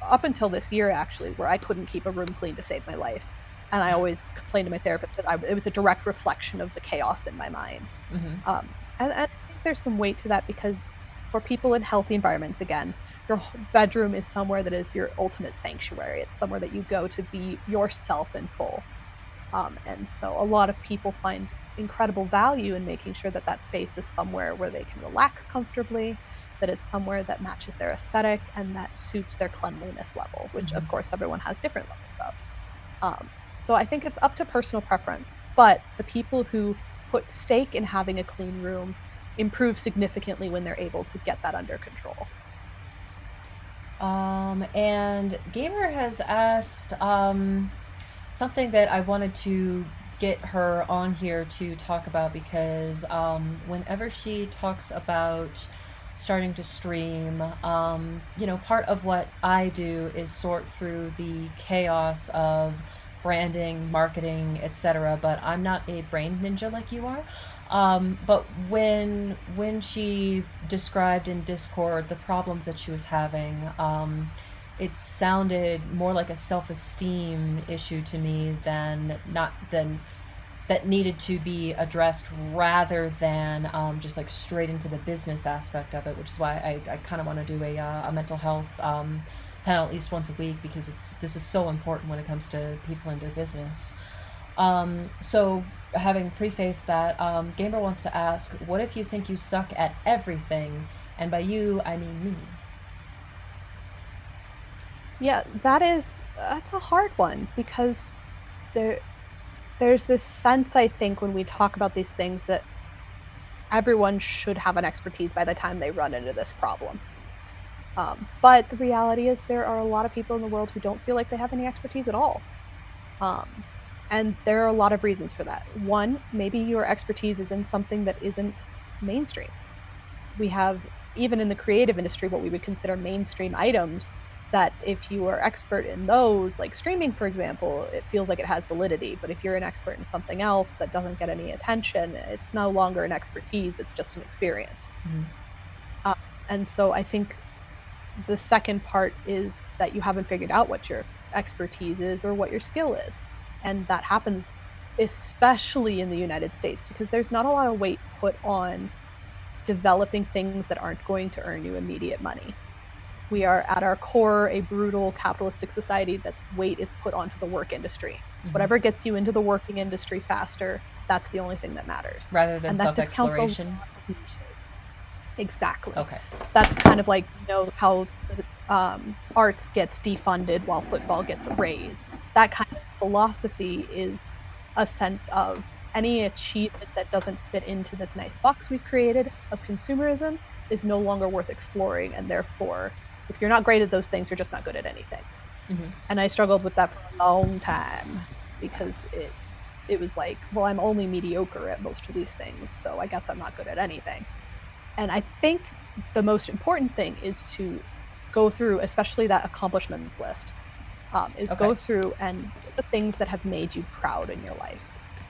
up until this year actually, where I couldn't keep a room clean to save my life. And I always complained to my therapist that it was a direct reflection of the chaos in my mind. Mm-hmm. And I think there's some weight to that, because for people in healthy environments, again, your bedroom is somewhere that is your ultimate sanctuary. It's somewhere that you go to be yourself in full. And so a lot of people find incredible value in making sure that that space is somewhere where they can relax comfortably, that it's somewhere that matches their aesthetic and that suits their cleanliness level, which Mm-hmm. of course everyone has different levels of. So I think it's up to personal preference, but the people who put stake in having a clean room improve significantly when they're able to get that under control. And Gamer has asked something that I wanted to get her on here to talk about, because whenever she talks about starting to stream, part of what I do is sort through the chaos of branding, marketing, etc. But I'm not a brain ninja like you are. But when she described in Discord the problems that she was having, it sounded more like a self-esteem issue to me than that needed to be addressed, rather than just like straight into the business aspect of it, which is why I kind of want to do a mental health panel at least once a week, because this is so important when it comes to people and their business. So having prefaced that, Gamer wants to ask, what if you think you suck at everything? And by you, I mean me. Yeah, that's a hard one, because there there's this sense, I think, when we talk about these things, that everyone should have an expertise by the time they run into this problem. But the reality is there are a lot of people in the world who don't feel like they have any expertise at all. Um, and there are a lot of reasons for that. One, maybe your expertise is in something that isn't mainstream. We have, even in the creative industry, what we would consider mainstream items, that if you are expert in those, like streaming, for example, it feels like it has validity. But if you're an expert in something else that doesn't get any attention, it's no longer an expertise, it's just an experience. Mm-hmm. Uh, and so I think the second part is that you haven't figured out what your expertise is or what your skill is. And that happens especially in the United States, because there's not a lot of weight put on developing things that aren't going to earn you immediate money. We are at our core a brutal capitalistic society that's weight is put onto the work industry. Whatever gets you into the working industry faster, that's the only thing that matters. Rather than And that discounts a lot self-exploration. of niches. Exactly. Okay. That's kind of like, how arts gets defunded while football gets a raise. That kind of philosophy is a sense of any achievement that doesn't fit into this nice box we've created of consumerism is no longer worth exploring, and therefore, if you're not great at those things, you're just not good at anything. And I struggled with that for a long time because it was like, well, I'm only mediocre at most of these things, so I guess I'm not good at anything. And I think the most important thing is to go through, especially that accomplishments list, go through and look at the things that have made you proud in your life.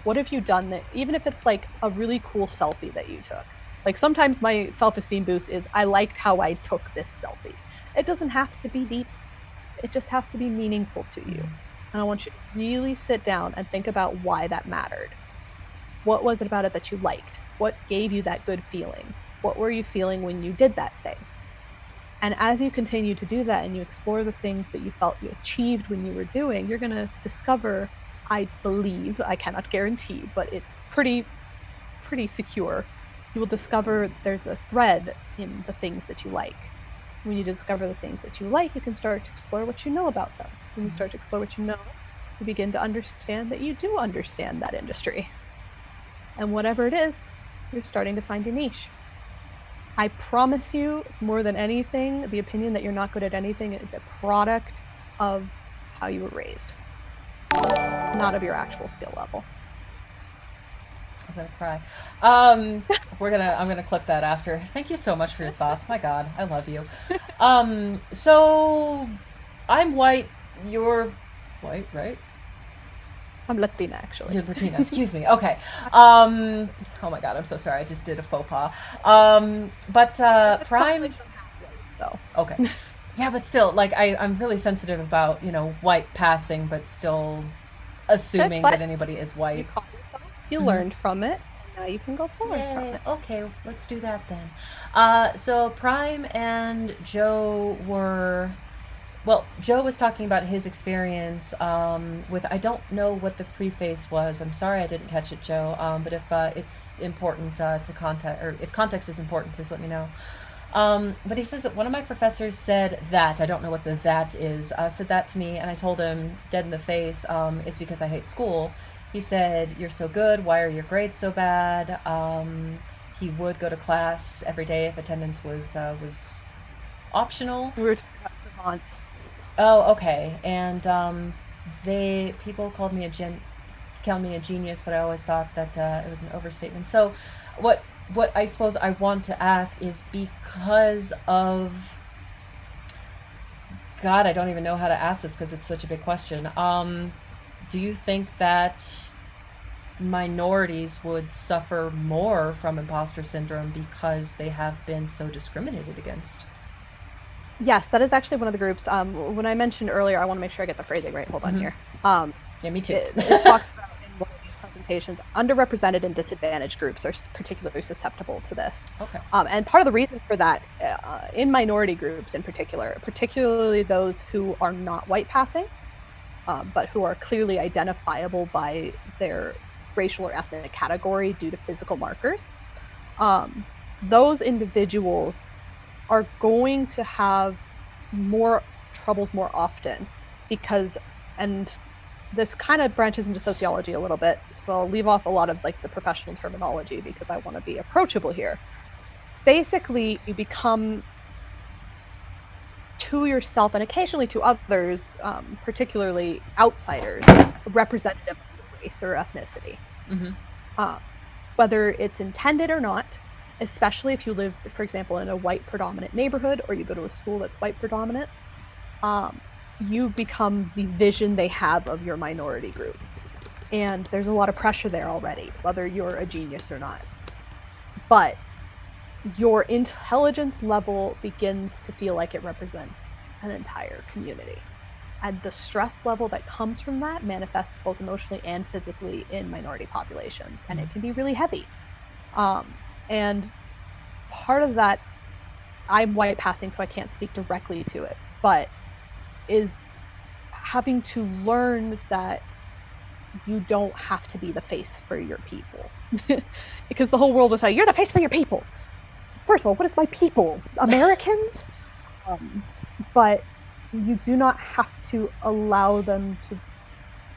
What have you done that, even if it's like a really cool selfie that you took? Like sometimes my self-esteem boost is I liked how I took this selfie. It doesn't have to be deep. It just has to be meaningful to you. And I want you to really sit down and think about why that mattered. What was it about it that you liked? What gave you that good feeling? What were you feeling when you did that thing? And as you continue to do that and you explore the things that you felt you achieved when you were doing, you're going to discover, I believe, I cannot guarantee, but it's pretty secure. You will discover there's a thread in the things that you like. When you discover the things that you like, you can start to explore what you know about them. When you start to explore what you know, you begin to understand that you do understand that industry. And whatever it is, you're starting to find your niche. I promise you, more than anything, the opinion that you're not good at anything is a product of how you were raised, not of your actual skill level. I'm gonna cry. I'm gonna clip that after. Thank you so much for your thoughts. My God, I love you. So I'm white. You're white, right? I'm Latina, actually. You're Latina. Excuse me. Okay. Oh my God, I'm so sorry. I just did a faux pas. But Prime. So. Okay. Yeah, but still, like I'm really sensitive about white passing, but still assuming that anybody is white. You call yourself. You learned from it. Now you can go forward from it. Okay, let's do that then. So Prime and Joe were. Well, Joe was talking about his experience with, I don't know what the preface was. I'm sorry I didn't catch it, Joe. But if it's important to context, or if context is important, please let me know. But he says that one of my professors said that, I don't know what the that is, said that to me, and I told him dead in the face, it's because I hate school. He said, "You're so good, why are your grades so bad?" He would go to class every day if attendance was optional. We were talking about savants. Oh, okay. And people called me a genius, but I always thought that it was an overstatement. So, what I suppose I want to ask is, because of God, I don't even know how to ask this because it's such a big question. Do you think that minorities would suffer more from imposter syndrome because they have been so discriminated against? Yes, that is actually one of the groups. When I mentioned earlier, I want to make sure I get the phrasing right. Hold on here. Yeah, me too. It talks about in one of these presentations, underrepresented and disadvantaged groups are particularly susceptible to this. Okay. And part of the reason for that, in minority groups in particular, particularly those who are not white passing, but who are clearly identifiable by their racial or ethnic category due to physical markers, those individuals are going to have more troubles more often because, and this kind of branches into sociology a little bit, so I'll leave off a lot of like the professional terminology because I want to be approachable here. Basically, you become, to yourself and occasionally to others, particularly outsiders, representative of race or ethnicity. Whether it's intended or not, especially if you live, for example, in a white predominant neighborhood or you go to a school that's white predominant, you become the vision they have of your minority group. And there's a lot of pressure there already, whether you're a genius or not. But your intelligence level begins to feel like it represents an entire community. And the stress level that comes from that manifests both emotionally and physically in minority populations. And it can be really heavy. And part of that, I'm white passing, so I can't speak directly to it, but is having to learn that you don't have to be the face for your people. Because the whole world will say, you're the face for your people. First of all, what is my people? Americans? But you do not have to allow them to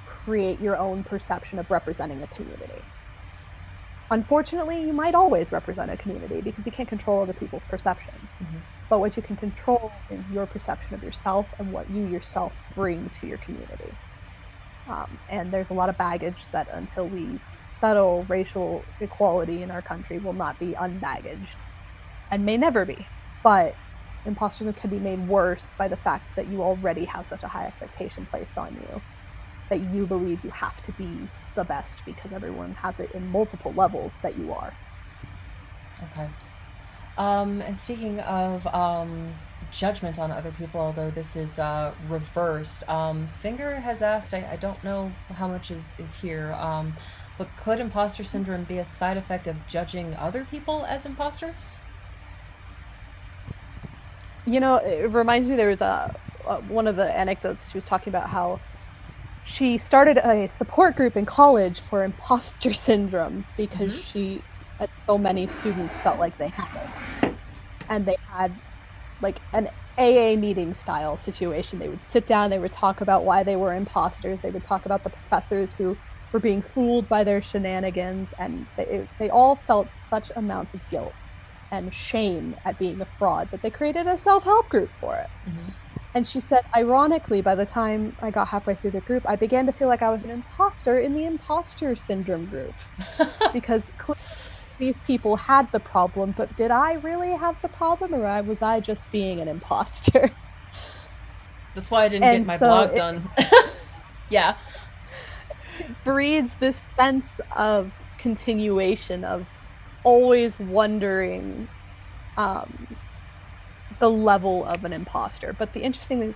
create your own perception of representing a community. Unfortunately, you might always represent a community because you can't control other people's perceptions. But what you can control is your perception of yourself and what you yourself bring to your community. And there's a lot of baggage that until we settle racial equality in our country will not be unbaggaged and may never be. But imposterism can be made worse by the fact that you already have such a high expectation placed on you that you believe you have to be the best because everyone has it in multiple levels that you are. Okay. And speaking of judgment on other people, although this is reversed, Finger has asked, I don't know how much is here, but could imposter syndrome be a side effect of judging other people as imposters? You know, it reminds me, there was one of the anecdotes, she was talking about how she started a support group in college for imposter syndrome because she and so many students felt like they had it. And they had like an AA meeting style situation. They would sit down, they would talk about why they were imposters, they would talk about the professors who were being fooled by their shenanigans, and they all felt such amounts of guilt and shame at being a fraud that they created a self-help group for it. And she said, ironically, by the time I got halfway through the group, I began to feel like I was an imposter in the imposter syndrome group. Because clearly these people had the problem, but did I really have the problem, or was I just being an imposter? That's why I didn't get my blog done. Yeah. It breeds this sense of continuation, of always wondering the level of an imposter. But the interesting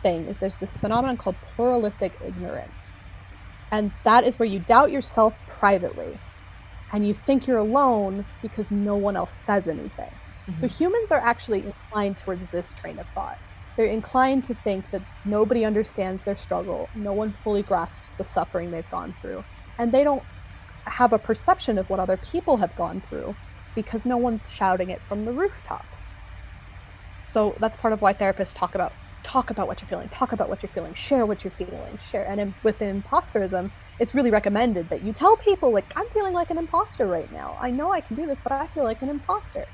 thing is there's this phenomenon called pluralistic ignorance. And that is where you doubt yourself privately and you think you're alone because no one else says anything. So humans are actually inclined towards this train of thought. They're inclined to think that nobody understands their struggle, no one fully grasps the suffering they've gone through, and they don't have a perception of what other people have gone through because no one's shouting it from the rooftops. So that's part of why therapists talk about what you're feeling, share what you're feeling, share. And with imposterism, it's really recommended that you tell people, like, I'm feeling like an imposter right now. I know I can do this, but I feel like an imposter.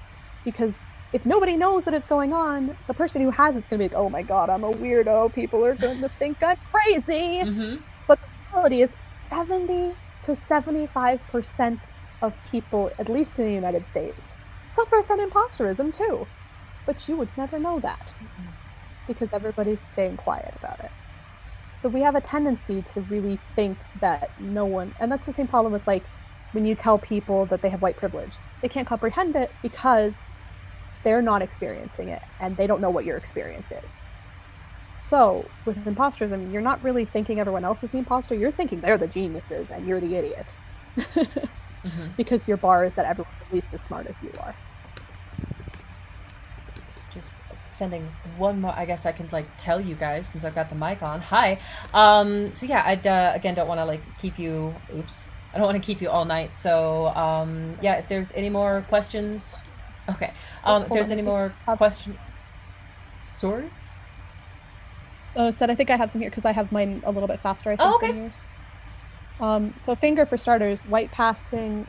Because if nobody knows that it's going on, the person who has it's going to be like, oh my God, I'm a weirdo. People are going to think I'm crazy. But the reality is 70 to 75% of people, at least in the United States, suffer from imposterism too. But you would never know that because everybody's staying quiet about it. So we have a tendency to really think that no one, and that's the same problem with, like, when you tell people that they have white privilege, they can't comprehend it because they're not experiencing it and they don't know what your experience is. So with imposterism, you're not really thinking everyone else is the imposter, you're thinking they're the geniuses and you're the idiot. Because your bar is that everyone's at least as smart as you are. Just sending one more, I guess I can, like, tell you guys since I've got the mic on. Hi. So yeah, I'd again don't want to, like, keep you, I don't want to keep you all night. So yeah, if there's any more questions, okay. If there's any more questions, sorry? Oh, said I think I have some here because I have mine a little bit faster, I think, than yours. So Finger, for starters, white passing,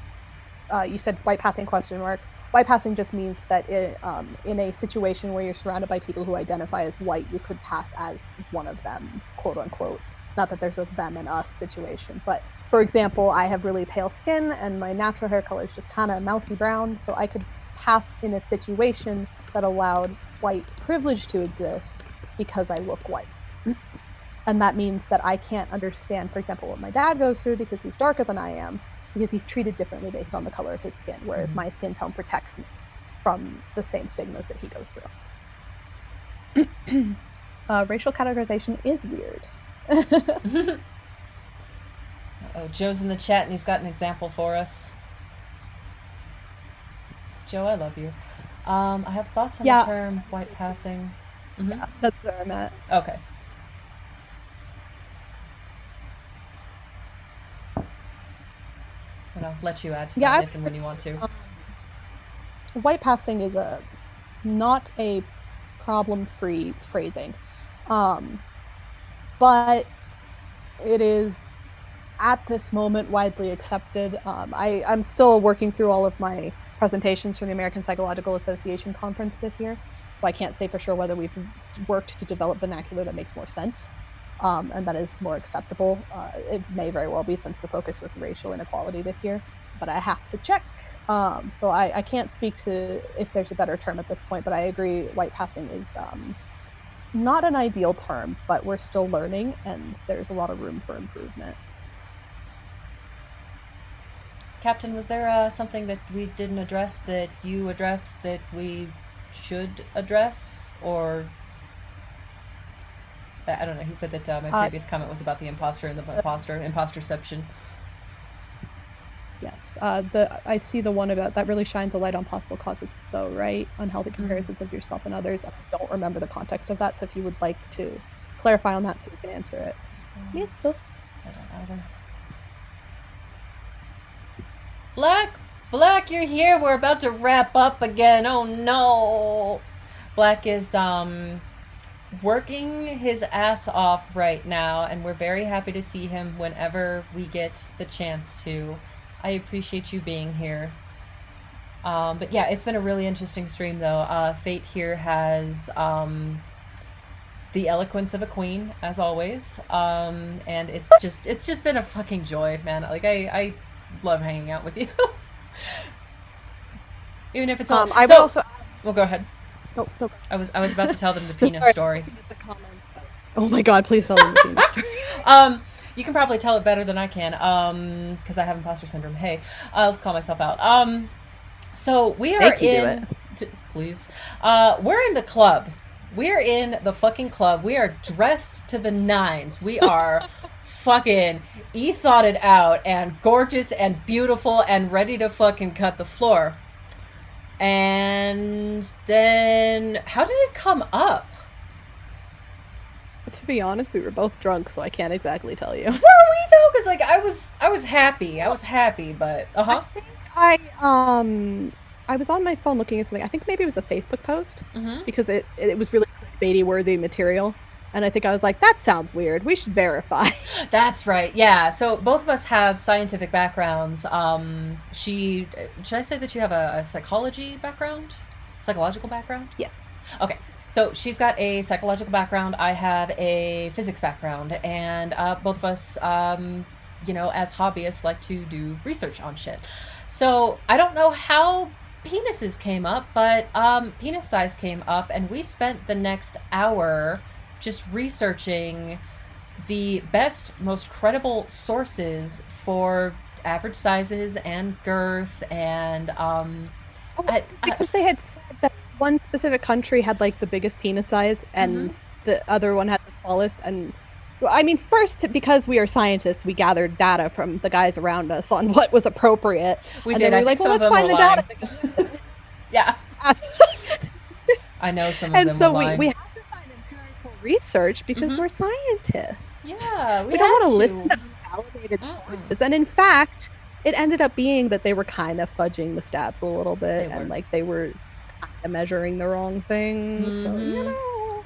you said white passing ? White passing just means that in a situation where you're surrounded by people who identify as white, you could pass as one of them, quote unquote. Not that there's a them and us situation, but for example, I have really pale skin and my natural hair color is just kind of mousy brown, so I could pass in a situation that allowed white privilege to exist because I look white. And that means that I can't understand, for example, what my dad goes through because he's darker than I am, because he's treated differently based on the color of his skin, whereas my skin tone protects me from the same stigmas that he goes through. Racial categorization is weird. Oh, Joe's in the chat and he's got an example for us. Joe, I love you. I have thoughts on the Yeah, term white passing. Mm-hmm. yeah, that's where I'm at. Okay. And I'll let you add to Yeah, that I if and would when you want to. agree. White passing is not a problem-free phrasing, um, but it is at this moment widely accepted. I'm still working through all of my presentations from the American Psychological Association conference this year, so I can't say for sure whether we've worked to develop vernacular that makes more sense, and that is more acceptable. It may very well be, since the focus was racial inequality this year, but I have to check. So I can't speak to if there's a better term at this point, but I agree white passing is not an ideal term, but we're still learning, and there's a lot of room for improvement. Captain, was there something that we didn't address that you addressed that we should address? Or, I don't know, he said that my Uh, previous comment was about the imposter and the imposterception. Yes. I see the one about that really shines a light on possible causes, though, right? Unhealthy comparisons of yourself and others. And I don't remember the context of that, so if you would like to clarify on that, so we can answer it. Listo. I don't either. Black, you're here. We're about to wrap up again. Oh no. Black is working his ass off right now, and we're very happy to see him whenever we get the chance to. I appreciate you being here. But yeah, it's been a really interesting stream, though. Fate here has the eloquence of a queen, as always, and it's just been a fucking joy, man. Like I love hanging out with you, even if it's all. I will also. Well, go ahead. Oh, no. I was about to tell them the Sorry, penis story. looking at the comments, but... Oh my god, please tell them the penis story. You can probably tell it better than I can, because I have imposter syndrome. Hey, let's call myself out. So we are in. Please, we're in the club. We're in the fucking club. We are dressed to the nines. We are fucking e-thoughted out and gorgeous and beautiful and ready to fucking cut the floor. And then, how did it come up? To be honest, we were both drunk, so I can't exactly tell you. Were we though? Because like I was happy. I was happy, but I think I was on my phone looking at something. I think maybe it was a Facebook post, because it was really clickbaity worthy material. And I think I was like, that sounds weird. We should verify. That's right. Yeah. So both of us have scientific backgrounds. Should I say that you have a psychological background? Yes. Okay. So she's got a psychological background. I have a physics background, and both of us, as hobbyists, like to do research on shit. So I don't know how penises came up, but penis size came up, and we spent the next hour just researching the best, most credible sources for average sizes and girth, and because they had said that one specific country had like the biggest penis size, and the other one had the smallest. And I mean, first, because we are scientists, we gathered data from the guys around us on what was appropriate. We and did. Then we were like, well, let's find the data. Yeah. I know some of and them. And so we have to find empirical research because we're scientists. Yeah, we don't want to listen to unvalidated sources. And in fact, it ended up being that they were kind of fudging the stats a little bit, and like they were kind of measuring the wrong things. So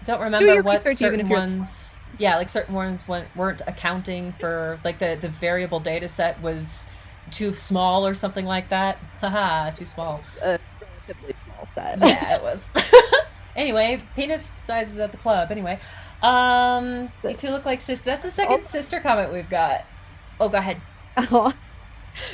don't remember what certain ones. Yeah, like certain ones weren't accounting for, like the variable data set was too small or something like that. Haha, too small. A relatively small set. Yeah, it was. Anyway, penis sizes at the club. Anyway, you two look like sisters. That's the second sister comment we've got. Oh, go ahead.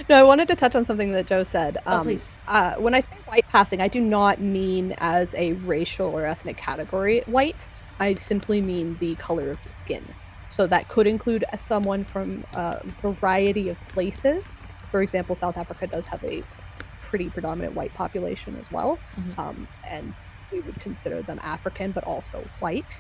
No, I wanted to touch on something that Joe said. Please. When I say white passing, I do not mean as a racial or ethnic category white. I simply mean the color of the skin. So that could include someone from a variety of places. For example, South Africa does have a pretty predominant white population as well. And we would consider them African, but also white.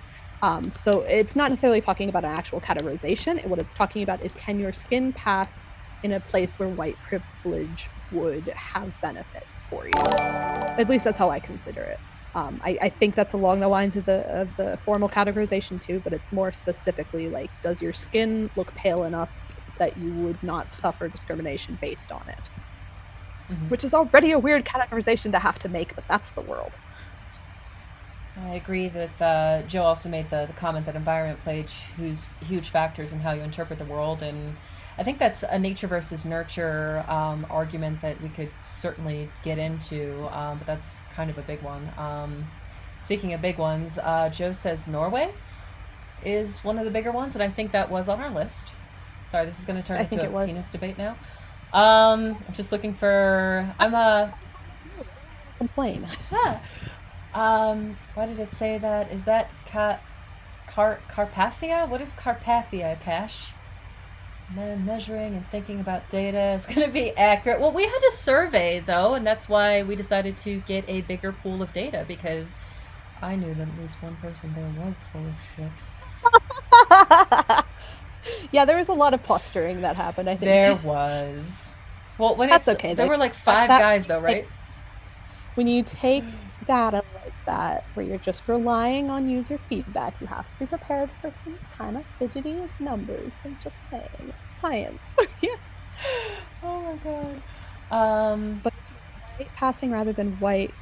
So it's not necessarily talking about an actual categorization. What it's talking about is, can your skin pass in a place where white privilege would have benefits for you. At least that's how I consider it. I think that's along the lines of the formal categorization too, but it's more specifically like, does your skin look pale enough that you would not suffer discrimination based on it? Mhm. Which is already a weird categorization to have to make, but that's the world. I agree that Joe also made the comment that environment played huge factors in how you interpret the world, and I think that's a nature versus nurture argument that we could certainly get into, but that's kind of a big one. Speaking of big ones, Joe says Norway is one of the bigger ones, and I think that was on our list. Sorry, this is going to turn I think into it a was. penis debate now. I'm just looking for. I'm a. Complain. Yeah. Why did it say that? Is that Carpathia? What is Carpathia, Cash? Measuring and thinking about data is going to be accurate. Well, we had a survey, though, and that's why we decided to get a bigger pool of data, because I knew that at least one person there was full of shit. Yeah, there was a lot of posturing that happened, I think. There was. Well, when That's okay. there were like five guys, though, right? When you take data like that, where you're just relying on user feedback, you have to be prepared for some kind of fidgety numbers. I'm just saying, science. Yeah. Oh my god. But if you're white passing rather than white,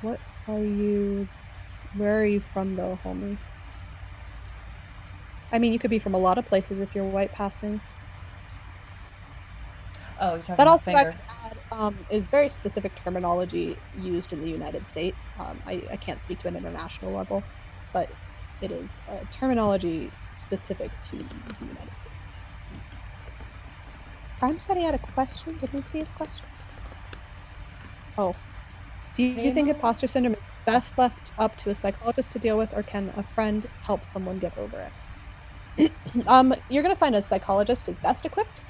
what are you? Where are you from, though, homie? I mean, you could be from a lot of places if you're white passing. Oh, you're talking that about also finger. Is very specific terminology used in the United States. I can't speak to an international level, but it is a terminology specific to the United States. Prime said he had a question. Did we see his question? Oh. Do you think imposter syndrome is best left up to a psychologist to deal with, or can a friend help someone get over it? You're going to find a psychologist is best equipped.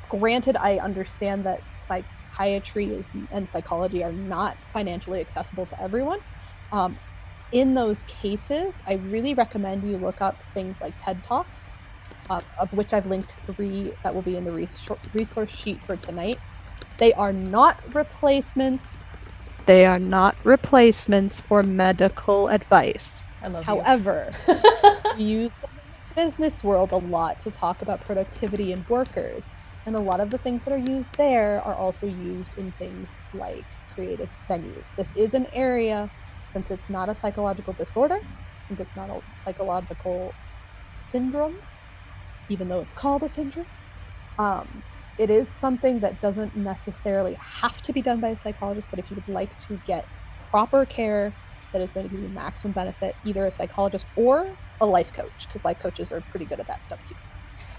Granted, I understand that psychiatry and psychology are not financially accessible to everyone. In those cases, I really recommend you look up things like TED Talks, of which I've linked 3 that will be in the resource sheet for tonight. They are not replacements. They are not replacements for medical advice. I love However, we use them in the business world a lot to talk about productivity in workers. And a lot of the things that are used there are also used in things like creative venues. This is an area, since it's not a psychological disorder, since it's not a psychological syndrome, even though it's called a syndrome, it is something that doesn't necessarily have to be done by a psychologist, but if you would like to get proper care that is going to give you maximum benefit, either a psychologist or a life coach, because life coaches are pretty good at that stuff too.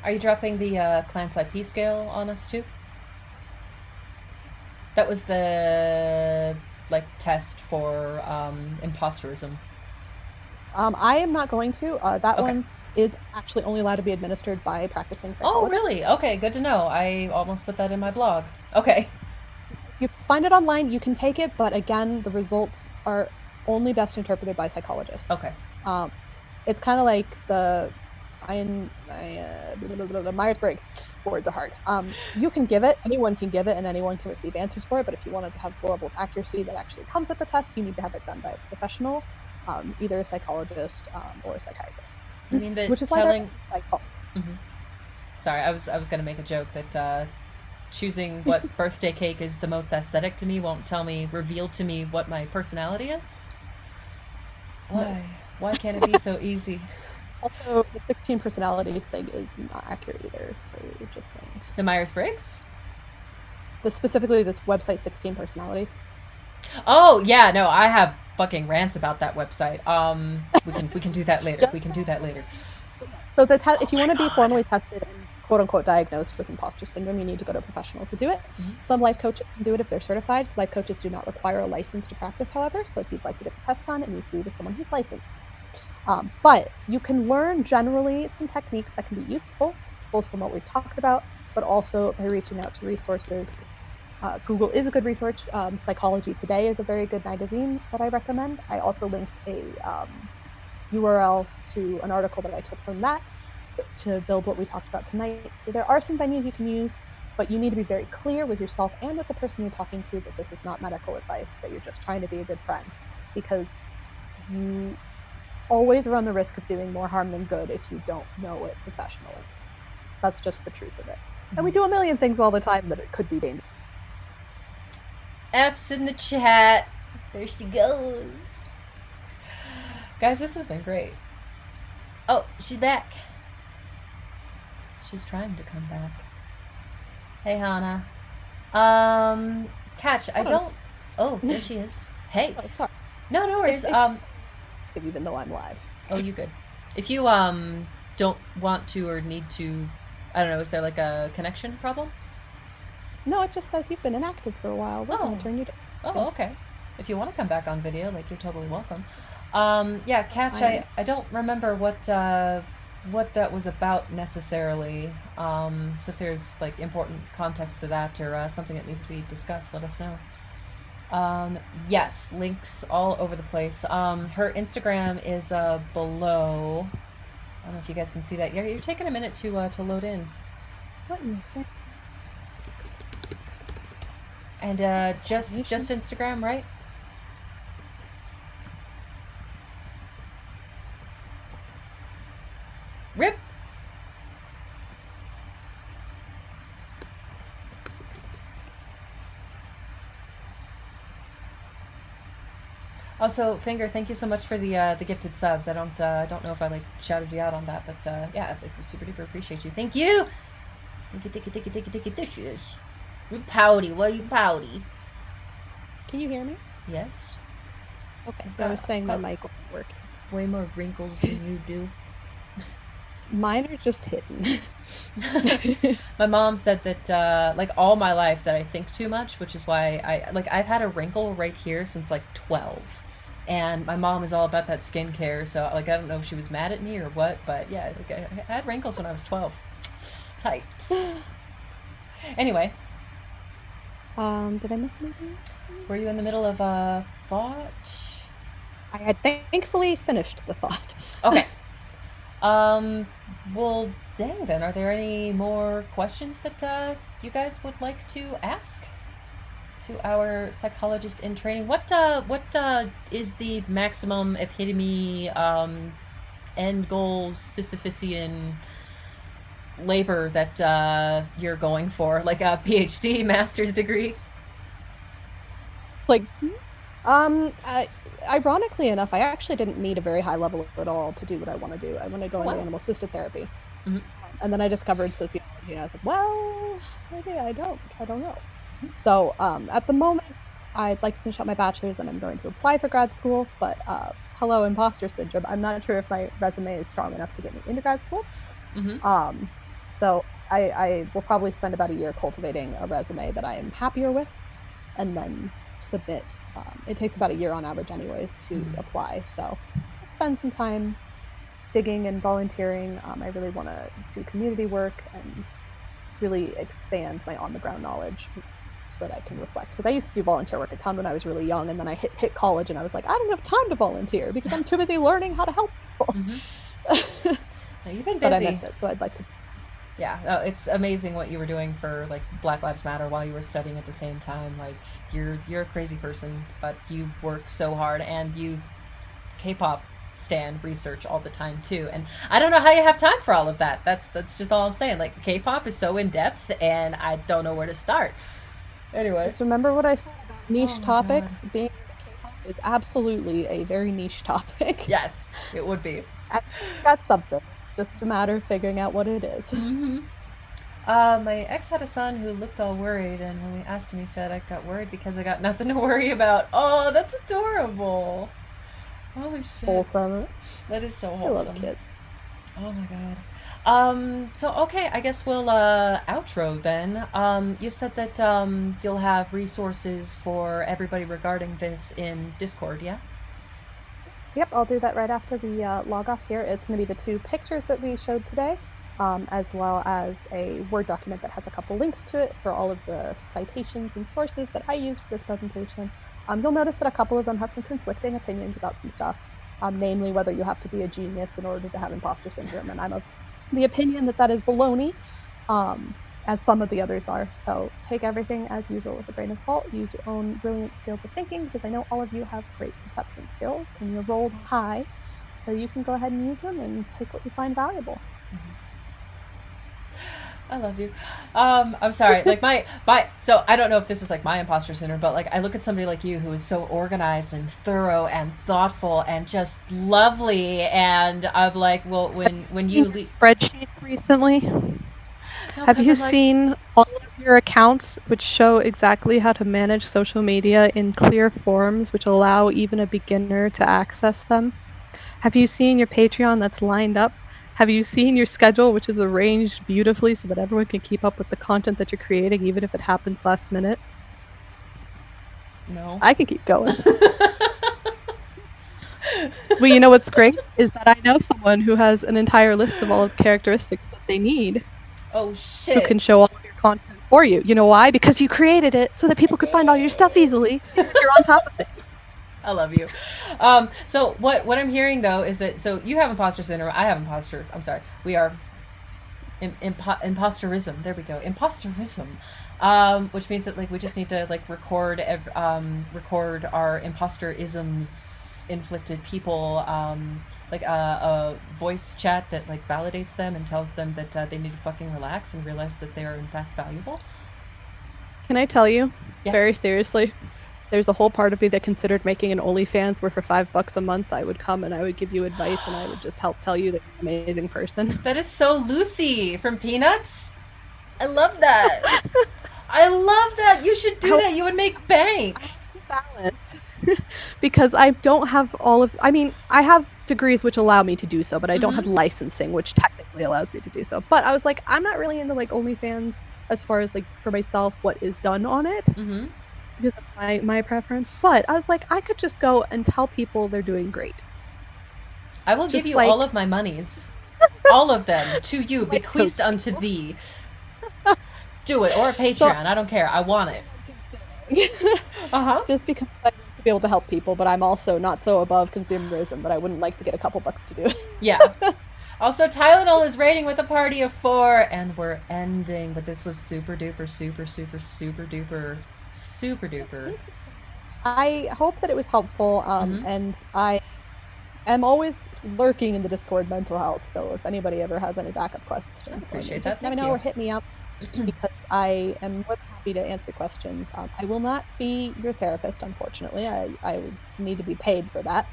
Are you dropping the Clancy scale on us too? That was the test for imposterism. I am not going to. That Okay. one is actually only allowed to be administered by practicing psychologists. Oh, really? Okay, good to know. I almost put that in my blog. Okay. If you find it online, you can take it, but again, the results are only best interpreted by psychologists. Okay. It's kind of like the Myers-Briggs. Words are hard. You can give it, anyone can give it, and anyone can receive answers for it, but if you wanted to have the level of accuracy that actually comes with the test, you need to have it done by a professional, either a psychologist or a psychiatrist. You mean that which is telling... why there is a psychologist. Mm-hmm. Sorry, I was going to make a joke that choosing what birthday cake is the most aesthetic to me won't reveal to me what my personality is. Why? No. Why can't it be so easy? Also, the 16 personalities thing is not accurate either, so we're just saying. The Myers-Briggs? Specifically, this website, 16 personalities. Oh, yeah, no, I have fucking rants about that website. We can do that later. We can do that later. So if you want to be formally tested and quote unquote diagnosed with imposter syndrome, you need to go to a professional to do it. Mm-hmm. Some life coaches can do it if they're certified. Life coaches do not require a license to practice, however, so if you'd like to get the test done, it needs to be with someone who's licensed. But you can learn generally some techniques that can be useful, both from what we've talked about, but also by reaching out to resources. Google is a good resource. Psychology Today is a very good magazine that I recommend. I also linked a URL to an article that I took from that. to build what we talked about tonight. So there are some venues you can use, but you need to be very clear with yourself and with the person you're talking to that this is not medical advice, that you're just trying to be a good friend, because you always run the risk of doing more harm than good if you don't know it professionally. That's just the truth of it. And we do a million things all the time that it could be dangerous. F's in the chat. There she goes. Guys, this has been great. Oh, she's back. She's trying to come back. Hey, Hannah. Catch, I don't... Oh, there she is. Hey. Oh, sorry. No worries. Even though I'm live. Oh, you good. If you, don't want to or need to... I don't know, is there like a connection problem? No, it just says you've been inactive for a while. We're gonna turn you down. Oh, okay. If you want to come back on video, like, you're totally welcome. Yeah, Catch, I don't remember what that was about necessarily. So if there's like important context to that or something that needs to be discussed, let us know. Yes, links all over the place. Her Instagram is below. I don't know if you guys can see that. You're taking a minute to load in. What in a second? And just Instagram, right? Rip. Also, Finger, thank you so much for the gifted subs. I don't know if I like shouted you out on that, but yeah, I super duper appreciate you. Thank you. Thank you. This is. You pouty. Why you pouty? Can you hear me? Yes. Okay. I was saying my mic wasn't working. Way more wrinkles than you do. Mine are just hidden. My mom said that like all my life that I think too much, which is why I've had a wrinkle right here since like 12. And my mom is all about that skincare, so like I don't know if she was mad at me or what, but yeah, like I had wrinkles when I was 12. Tight. Anyway. Did I miss anything? Were you in the middle of a thought? I had thankfully finished the thought. Okay. Well, dang then, are there any more questions that you guys would like to ask to our psychologist in training? What is the maximum epitome, end goal, Sisyphusian labor that you're going for? Like a PhD, master's degree? Like, ironically enough, I actually didn't need a very high level at all to do what I want to do. I want to go into animal-assisted therapy. Mm-hmm. And then I discovered sociology, and I was like, well, maybe I don't know. So at the moment, I'd like to finish up my bachelor's, and I'm going to apply for grad school, but hello, imposter syndrome. I'm not sure if my resume is strong enough to get me into grad school. Mm-hmm. So I will probably spend about a year cultivating a resume that I am happier with, and then submit. It takes about a year on average anyways to apply, so I'll spend some time digging and volunteering. I really want to do community work and really expand my on-the-ground knowledge so that I can reflect, because I used to do volunteer work a ton when I was really young, and then I hit college and I was like, I don't have time to volunteer because I'm too busy learning how to help people. No, you've been busy. But I miss it, so I'd like to. Yeah, it's amazing what you were doing for like Black Lives Matter while you were studying at the same time. Like you're a crazy person, but you work so hard, and you K-pop stan research all the time too. And I don't know how you have time for all of that. That's just all I'm saying. Like K-pop is so in depth, and I don't know where to start. Anyway, just remember what I said about niche topics. God. Being into K-pop is absolutely a very niche topic. Yes, it would be. That's something. Just a matter of figuring out what it is. My ex had a son who looked all worried, and when we asked him, he said, I got worried because I got nothing to worry about. Oh, that's adorable. Holy shit. Wholesome. That is so wholesome. I love kids. Oh my god. So okay, I guess we'll outro then. You said that you'll have resources for everybody regarding this in Discord, yeah? Yep, I'll do that right after we log off here. It's going to be the 2 pictures that we showed today, as well as a Word document that has a couple links to it for all of the citations and sources that I used for this presentation. You'll notice that a couple of them have some conflicting opinions about some stuff, namely whether you have to be a genius in order to have imposter syndrome, and I'm of the opinion that that is baloney, as some of the others are. So take everything as usual with a grain of salt. Use your own brilliant skills of thinking because I know all of you have great perception skills and you're rolled high. So you can go ahead and use them and take what you find valuable. I love you. I'm sorry. Like so I don't know if this is like my imposter syndrome, but like I look at somebody like you who is so organized and thorough and thoughtful and just lovely, and I'm like, well, when you leave Spreadsheets recently, no, have because you I'm like, seen all of your accounts which show exactly how to manage social media in clear forms which allow even a beginner to access them? Have you seen your Patreon that's lined up? Have you seen your schedule, which is arranged beautifully so that everyone can keep up with the content that you're creating, even if it happens last minute? no. I can keep going. Well, you know what's great is that I know someone who has an entire list of all of the characteristics that they need, Oh who shit. can show all of your content for you. You know why? Because you created it so that people could find all your stuff easily because you're on top of things. I love you. So what I'm hearing though is that so you have imposter syndrome. I have imposter. I'm sorry. We are imposterism. There we go. Imposterism. Which means that like we just need to like record our imposter isms inflicted people. Like a voice chat that like validates them and tells them that they need to fucking relax and realize that they are in fact valuable. Can I tell you, Yes. very seriously, there's a whole part of me that considered making an OnlyFans where for $5 a month I would come and I would give you advice and I would just help tell you that you're an amazing person. That is so Lucy from Peanuts. I love that. I love that. You should do that. You would make bank. I have to balance because I don't have all of. I mean, I have degrees which allow me to do so, but I don't have licensing, which technically allows me to do so. But I was like, I'm not really into like OnlyFans as far as like for myself what is done on it. Mm-hmm. Because that's my preference. But I was like, I could just go and tell people they're doing great. I will give you all of my monies. All of them to you, bequeathed unto thee. Do it. Or a Patreon. So, I don't care. I want it. Just because I want to be able to help people, but I'm also not so above consumerism that I wouldn't like to get a couple bucks to do it. Yeah. Also, Tylenol is rating with a party of 4, and we're ending. But this was super duper, super duper. Super duper. I hope that it was helpful, and I am always lurking in the Discord mental health, so if anybody ever has any backup questions, I appreciate that. Just let me know or hit me up because I am more than happy to answer questions. I will not be your therapist, unfortunately. I would need to be paid for that.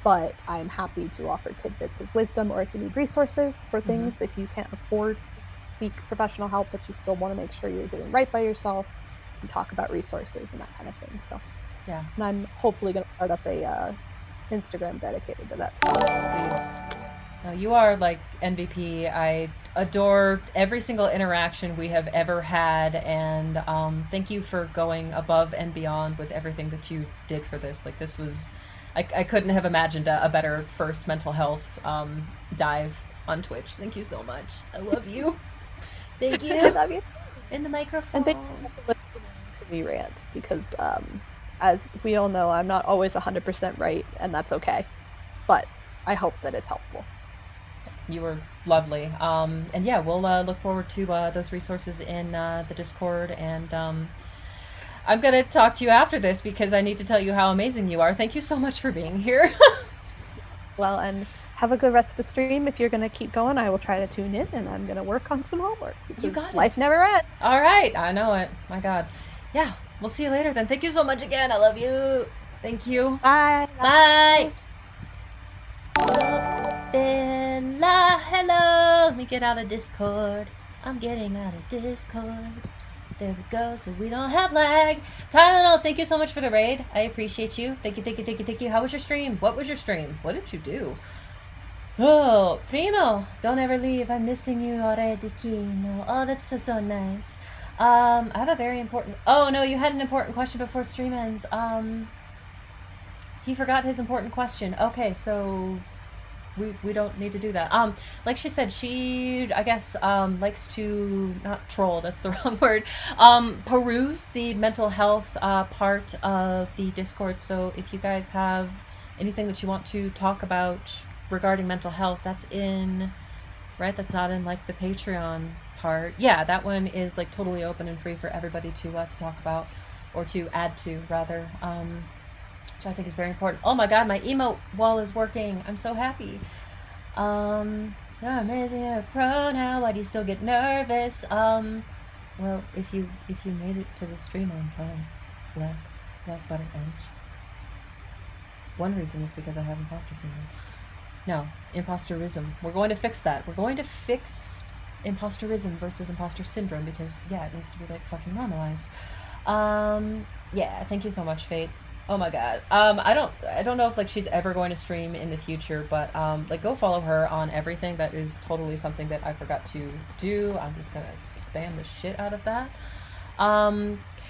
But I'm happy to offer tidbits of wisdom, or if you need resources for things, if you can't afford to seek professional help, but you still want to make sure you're doing right by yourself, and talk about resources and that kind of thing. So yeah, and I'm hopefully going to start up a Instagram dedicated to that. Please. No, you are like MVP. I adore every single interaction we have ever had, and thank you for going above and beyond with everything that you did for this. Like this was, I couldn't have imagined a better first mental health dive on Twitch. Thank you so much. I love you. Thank you. I love you. In the microphone. And thank you for listening to me rant, because as we all know, I'm not always 100% right, and that's okay. But I hope that it's helpful. You were lovely. And yeah, we'll look forward to those resources in the Discord. And I'm going to talk to you after this because I need to tell you how amazing you are. Thank you so much for being here. Well, and have a good rest of stream. If you're going to keep going, I will try to tune in, and I'm going to work on some homework. You got it. Life never ends. All right. I know it. My God. Yeah. We'll see you later then. Thank you so much again. I love you. Thank you. Bye. Bye. Bella, hello. Let me get out of Discord. I'm getting out of Discord. There we go, so we don't have lag. Tylenol, thank you so much for the raid. I appreciate you. Thank you. How was your stream? What was your stream? What did you do? Oh, Primo, don't ever leave. I'm missing you already, Kino. Oh, that's so nice. I have a very important... Oh, no, you had an important question before stream ends. He forgot his important question. Okay, so... We don't need to do that. Like she said, she, I guess, likes to, not troll, that's the wrong word, peruse the mental health part of the Discord. So if you guys have anything that you want to talk about regarding mental health, that's in right? That's not in like the Patreon part. Yeah, that one is like totally open and free for everybody to talk about, or to add to rather, which I think is very important. Oh my god, my emote wall is working. I'm so happy. You're amazing, you're a pro now. Why do you still get nervous? Well, if you made it to the stream on time, Black Butter Bench. One reason is because I have imposter syndrome. No, imposterism. We're going to fix that. We're going to fix imposterism versus imposter syndrome because, yeah, it needs to be, like, fucking normalized. Yeah, thank you so much, Fate. Oh my god. I don't know if, like, she's ever going to stream in the future, but, like, go follow her on everything. That is totally something that I forgot to do. I'm just gonna spam the shit out of that.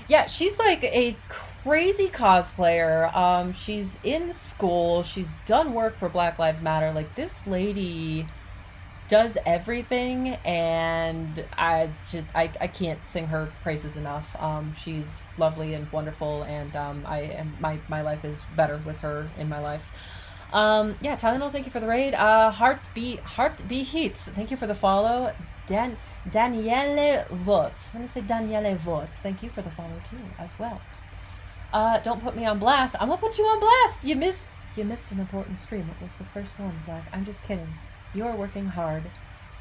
Yeah, she's like a crazy cosplayer. She's in school. She's done work for Black Lives Matter. Like, this lady does everything, and I can't sing her praises enough. She's lovely and wonderful, and my life is better with her in my life. Yeah, Tylenol, thank you for the raid. Heartbeat Heats, thank you for the follow. Daniele Votes. I'm gonna say Daniele Votes. Thank you for the follow too, as well. Don't put me on blast. I'm gonna put you on blast. You missed an important stream. It was the first one, Black. I'm just kidding. You are working hard.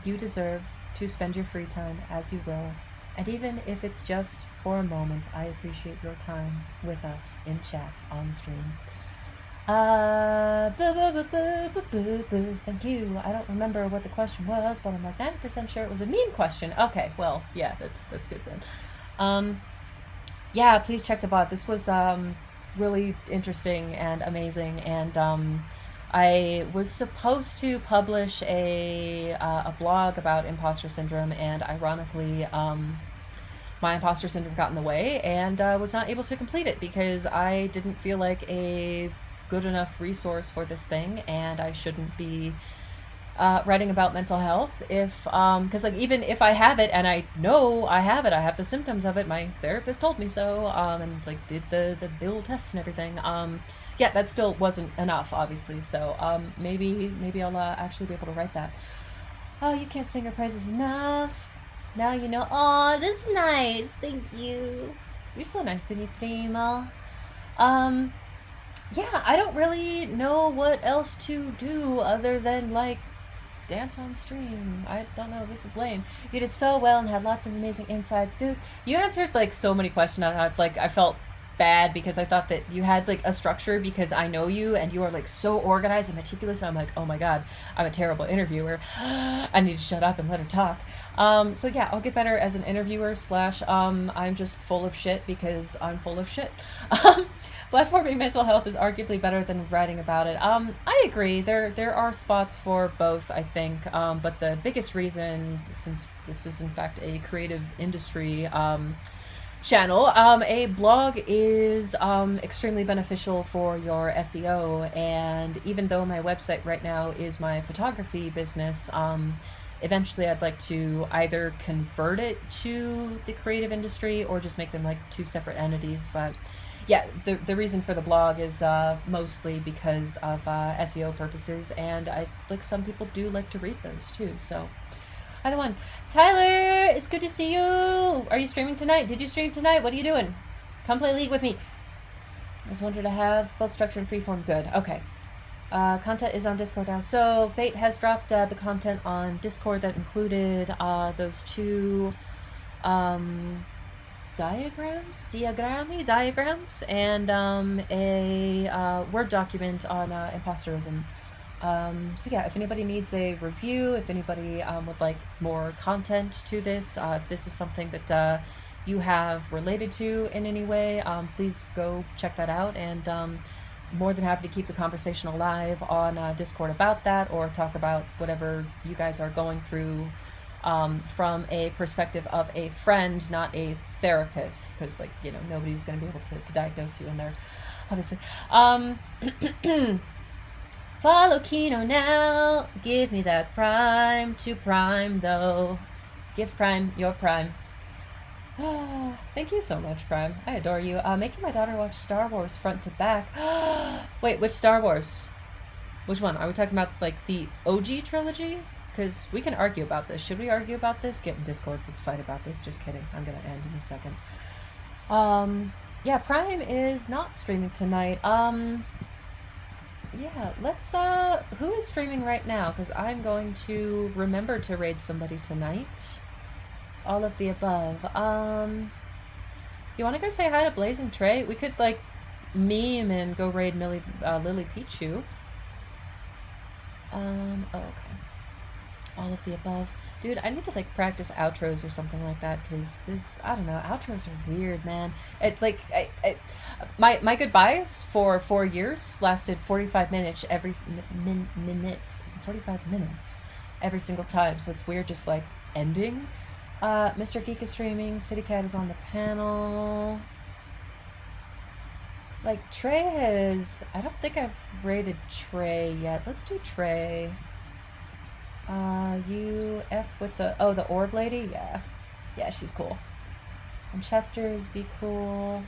You deserve to spend your free time as you will. And even if it's just for a moment, I appreciate your time with us in chat on stream. Thank you. I don't remember what the question was, but I'm like 90% sure it was a meme question. Okay, well, yeah, that's good then. Yeah, please check the bot. This was really interesting and amazing, and I was supposed to publish a blog about imposter syndrome, and ironically, my imposter syndrome got in the way, and was not able to complete it because I didn't feel like a good enough resource for this thing, and I shouldn't be writing about mental health if because like even if I have it and I know I have it, I have the symptoms of it, my therapist told me so, and like did the bill test and everything, yeah, that still wasn't enough, obviously, so maybe I'll actually be able to write that. Oh, you can't sing your praises enough. Now you know. Oh, that's nice. Thank you. You're so nice to me, Primo. Yeah, I don't really know what else to do other than, like, dance on stream. I don't know, this is lame. You did so well and had lots of amazing insights. Dude, you answered, like, so many questions. I felt bad because I thought that you had, like, a structure because I know you and you are, like, so organized and meticulous. And I'm like, oh my god, I'm a terrible interviewer. I need to shut up and let her talk. So yeah, I'll get better as an interviewer / I'm just full of shit because I'm full of shit. Platforming mental health is arguably better than writing about it. I agree. There are spots for both, I think. But the biggest reason, since this is in fact a creative industry channel, a blog is extremely beneficial for your SEO. And even though my website right now is my photography business, eventually I'd like to either convert it to the creative industry or just make them like two separate entities. But yeah, the reason for the blog is mostly because of SEO purposes, and some people do like to read those too, so either one. Tyler, it's good to see you. Are you streaming tonight? Did you stream tonight? What are you doing? Come play League with me. I just wanted to have both structure and freeform. Good. Okay. Content is on Discord now. So Fate has dropped the content on Discord that included those two diagrams and a Word document on imposterism. So yeah, if anybody needs a review, if anybody would like more content to this, if this is something that you have related to in any way, please go check that out, and more than happy to keep the conversation alive on Discord about that, or talk about whatever you guys are going through from a perspective of a friend, not a therapist, because nobody's going to be able to diagnose you in there, obviously. Follow Kino now. Give me that prime to prime, though. Give Prime your prime. Thank you so much, Prime. I adore you. Making my daughter watch Star Wars front to back. Wait, which Star Wars? Which one? Are we talking about, like, the OG trilogy? Because we can argue about this. Should we argue about this? Get in Discord. Let's fight about this. Just kidding. I'm going to end in a second. Yeah, Prime is not streaming tonight. Yeah, let's, who is streaming right now? Because I'm going to remember to raid somebody tonight. All of the above. You want to go say hi to Blaze and Trey? We could, like, meme and go raid Lily Pichu. Oh, okay. All of the above. Dude, I need to, like, practice outros or something like that, because this, I don't know, outros are weird, man. It, like, my goodbyes for 4 years lasted 45 minutes every, 45 minutes every single time, so it's weird just, like, ending. Mr. Geek is streaming, City Cat is on the panel. Like, Trey has, I don't think I've rated Trey yet. Let's do Trey. You F with the, oh, the orb lady? Yeah. Yeah, she's cool. And Chester is be cool.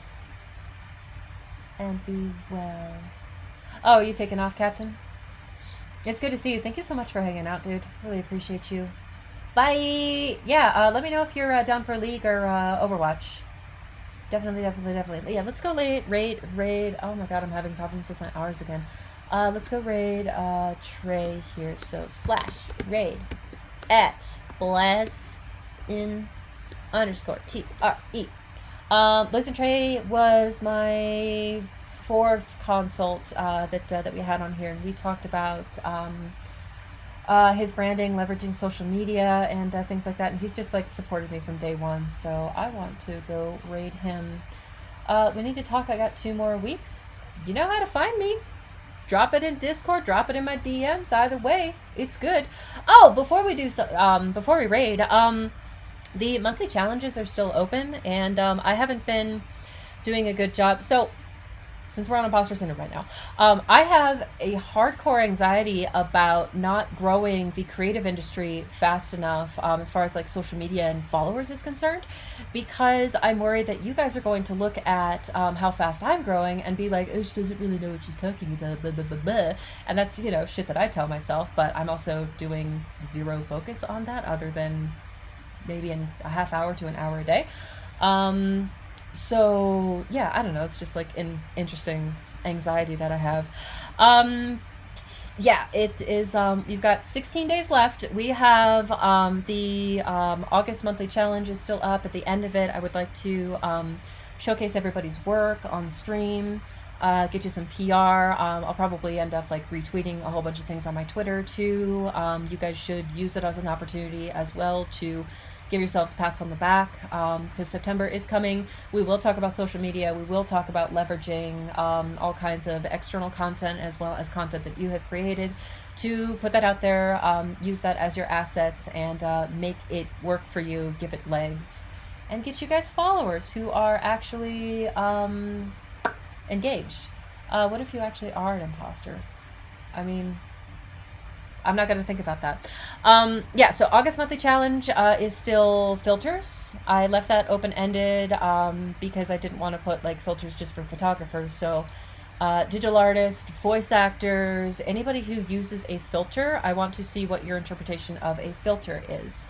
And be well. Oh, you taking off, Captain? It's good to see you. Thank you so much for hanging out, dude. Really appreciate you. Bye! Yeah, let me know if you're down for League or Overwatch. Definitely. Yeah, let's go raid. Oh my god, I'm having problems with my R's again. Let's go raid Trey here. So /raid at @blazin_TRE. Blaze and Trey was my 4th consult that we had on here, and we talked about his branding, leveraging social media, and things like that. And he's just, like, supported me from day one, so I want to go raid him. We need to talk. I got 2 more weeks. You know how to find me. Drop it in Discord, drop it in my DMs. Either way, it's good. Oh, before we do so, before we raid, the monthly challenges are still open, and I haven't been doing a good job. So, since we're on Imposter Syndrome right now, I have a hardcore anxiety about not growing the creative industry fast enough, as far as, like, social media and followers is concerned, because I'm worried that you guys are going to look at how fast I'm growing and be like, oh, she doesn't really know what she's talking about, blah, blah, blah, blah. And that's, you know, shit that I tell myself, but I'm also doing zero focus on that, other than maybe in a half hour to an hour a day. So, yeah, I don't know. It's just, like, an interesting anxiety that I have. Yeah, it is, you've got 16 days left. We have, the, August monthly challenge is still up. At the end of it, I would like to, showcase everybody's work on stream, get you some PR. I'll probably end up, like, retweeting a whole bunch of things on my Twitter, too. You guys should use it as an opportunity as well to give yourselves pats on the back, because September is coming. We will talk about social media. We will talk about leveraging all kinds of external content, as well as content that you have created, to put that out there, use that as your assets, and make it work for you, give it legs, and get you guys followers who are actually engaged. What if you actually are an imposter? I mean, I'm not going to think about that. Yeah, so August monthly challenge is still filters. I left that open-ended because I didn't want to put, like, filters just for photographers. So digital artists, voice actors, anybody who uses a filter, I want to see what your interpretation of a filter is.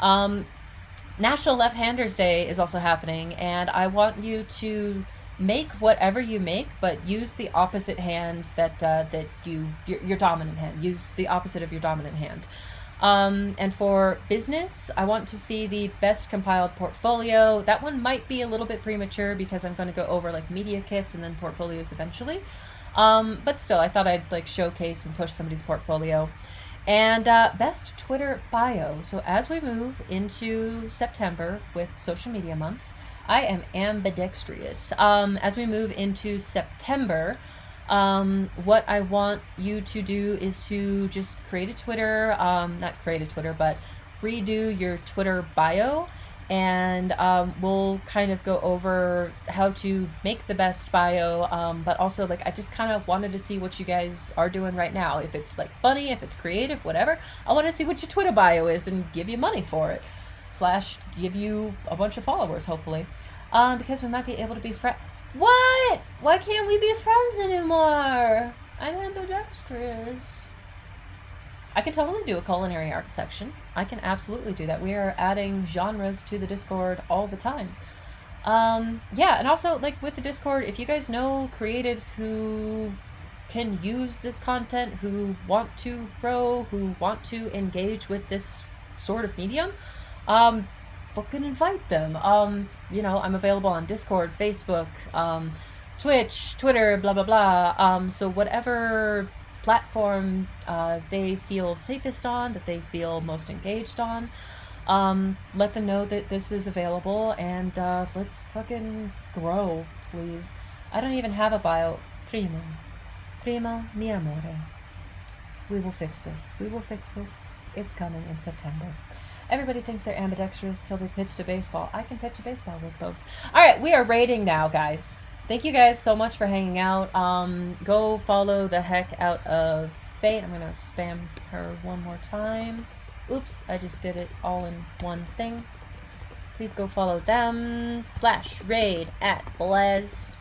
National Left-Handers Day is also happening, and I want you to make whatever you make, but use the opposite hand that your dominant hand. Use the opposite of your dominant hand. And for business, I want to see the best compiled portfolio. That one might be a little bit premature because I'm going to go over, like, media kits and then portfolios eventually. But still, I thought I'd, like, showcase and push somebody's portfolio. And best Twitter bio. So as we move into September with social media month, I am ambidextrous. As we move into September, what I want you to do is to just create a Twitter, not create a Twitter, but redo your Twitter bio, and we'll kind of go over how to make the best bio, but also, like, I just kind of wanted to see what you guys are doing right now. If it's, like, funny, if it's creative, whatever, I want to see what your Twitter bio is and give you money for it. / give you a bunch of followers, hopefully. Because we might be able to be friends. What? Why can't we be friends anymore? I'm ambidextrous. I can totally do a culinary arts section. I can absolutely do that. We are adding genres to the Discord all the time. Yeah, and also, like, with the Discord, if you guys know creatives who can use this content, who want to grow, who want to engage with this sort of medium, fucking invite them. I'm available on Discord, Facebook, Twitch, Twitter, blah, blah, blah. So whatever platform they feel safest on, that they feel most engaged on, let them know that this is available, and let's fucking grow, please. I don't even have a bio. Primo, mi amore. We will fix this. We will fix this. It's coming in September. Everybody thinks they're ambidextrous till they pitched a baseball. I can pitch a baseball with both. All right, we are rating now, guys. Thank you guys so much for hanging out. Go follow the heck out of Fate. I'm gonna spam her one more time. Oops, I just did it all in one thing. Please go follow them. /raid @Blaz.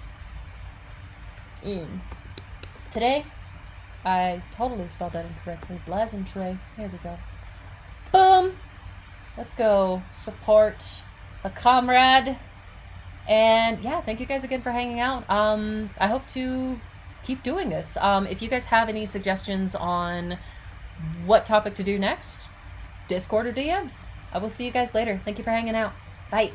Today, I totally spelled that incorrectly. Blaz and Trey. Here we go. Boom! Let's go support a comrade. And yeah, thank you guys again for hanging out. I hope to keep doing this. If you guys have any suggestions on what topic to do next, Discord or DMs. I will see you guys later. Thank you for hanging out. Bye.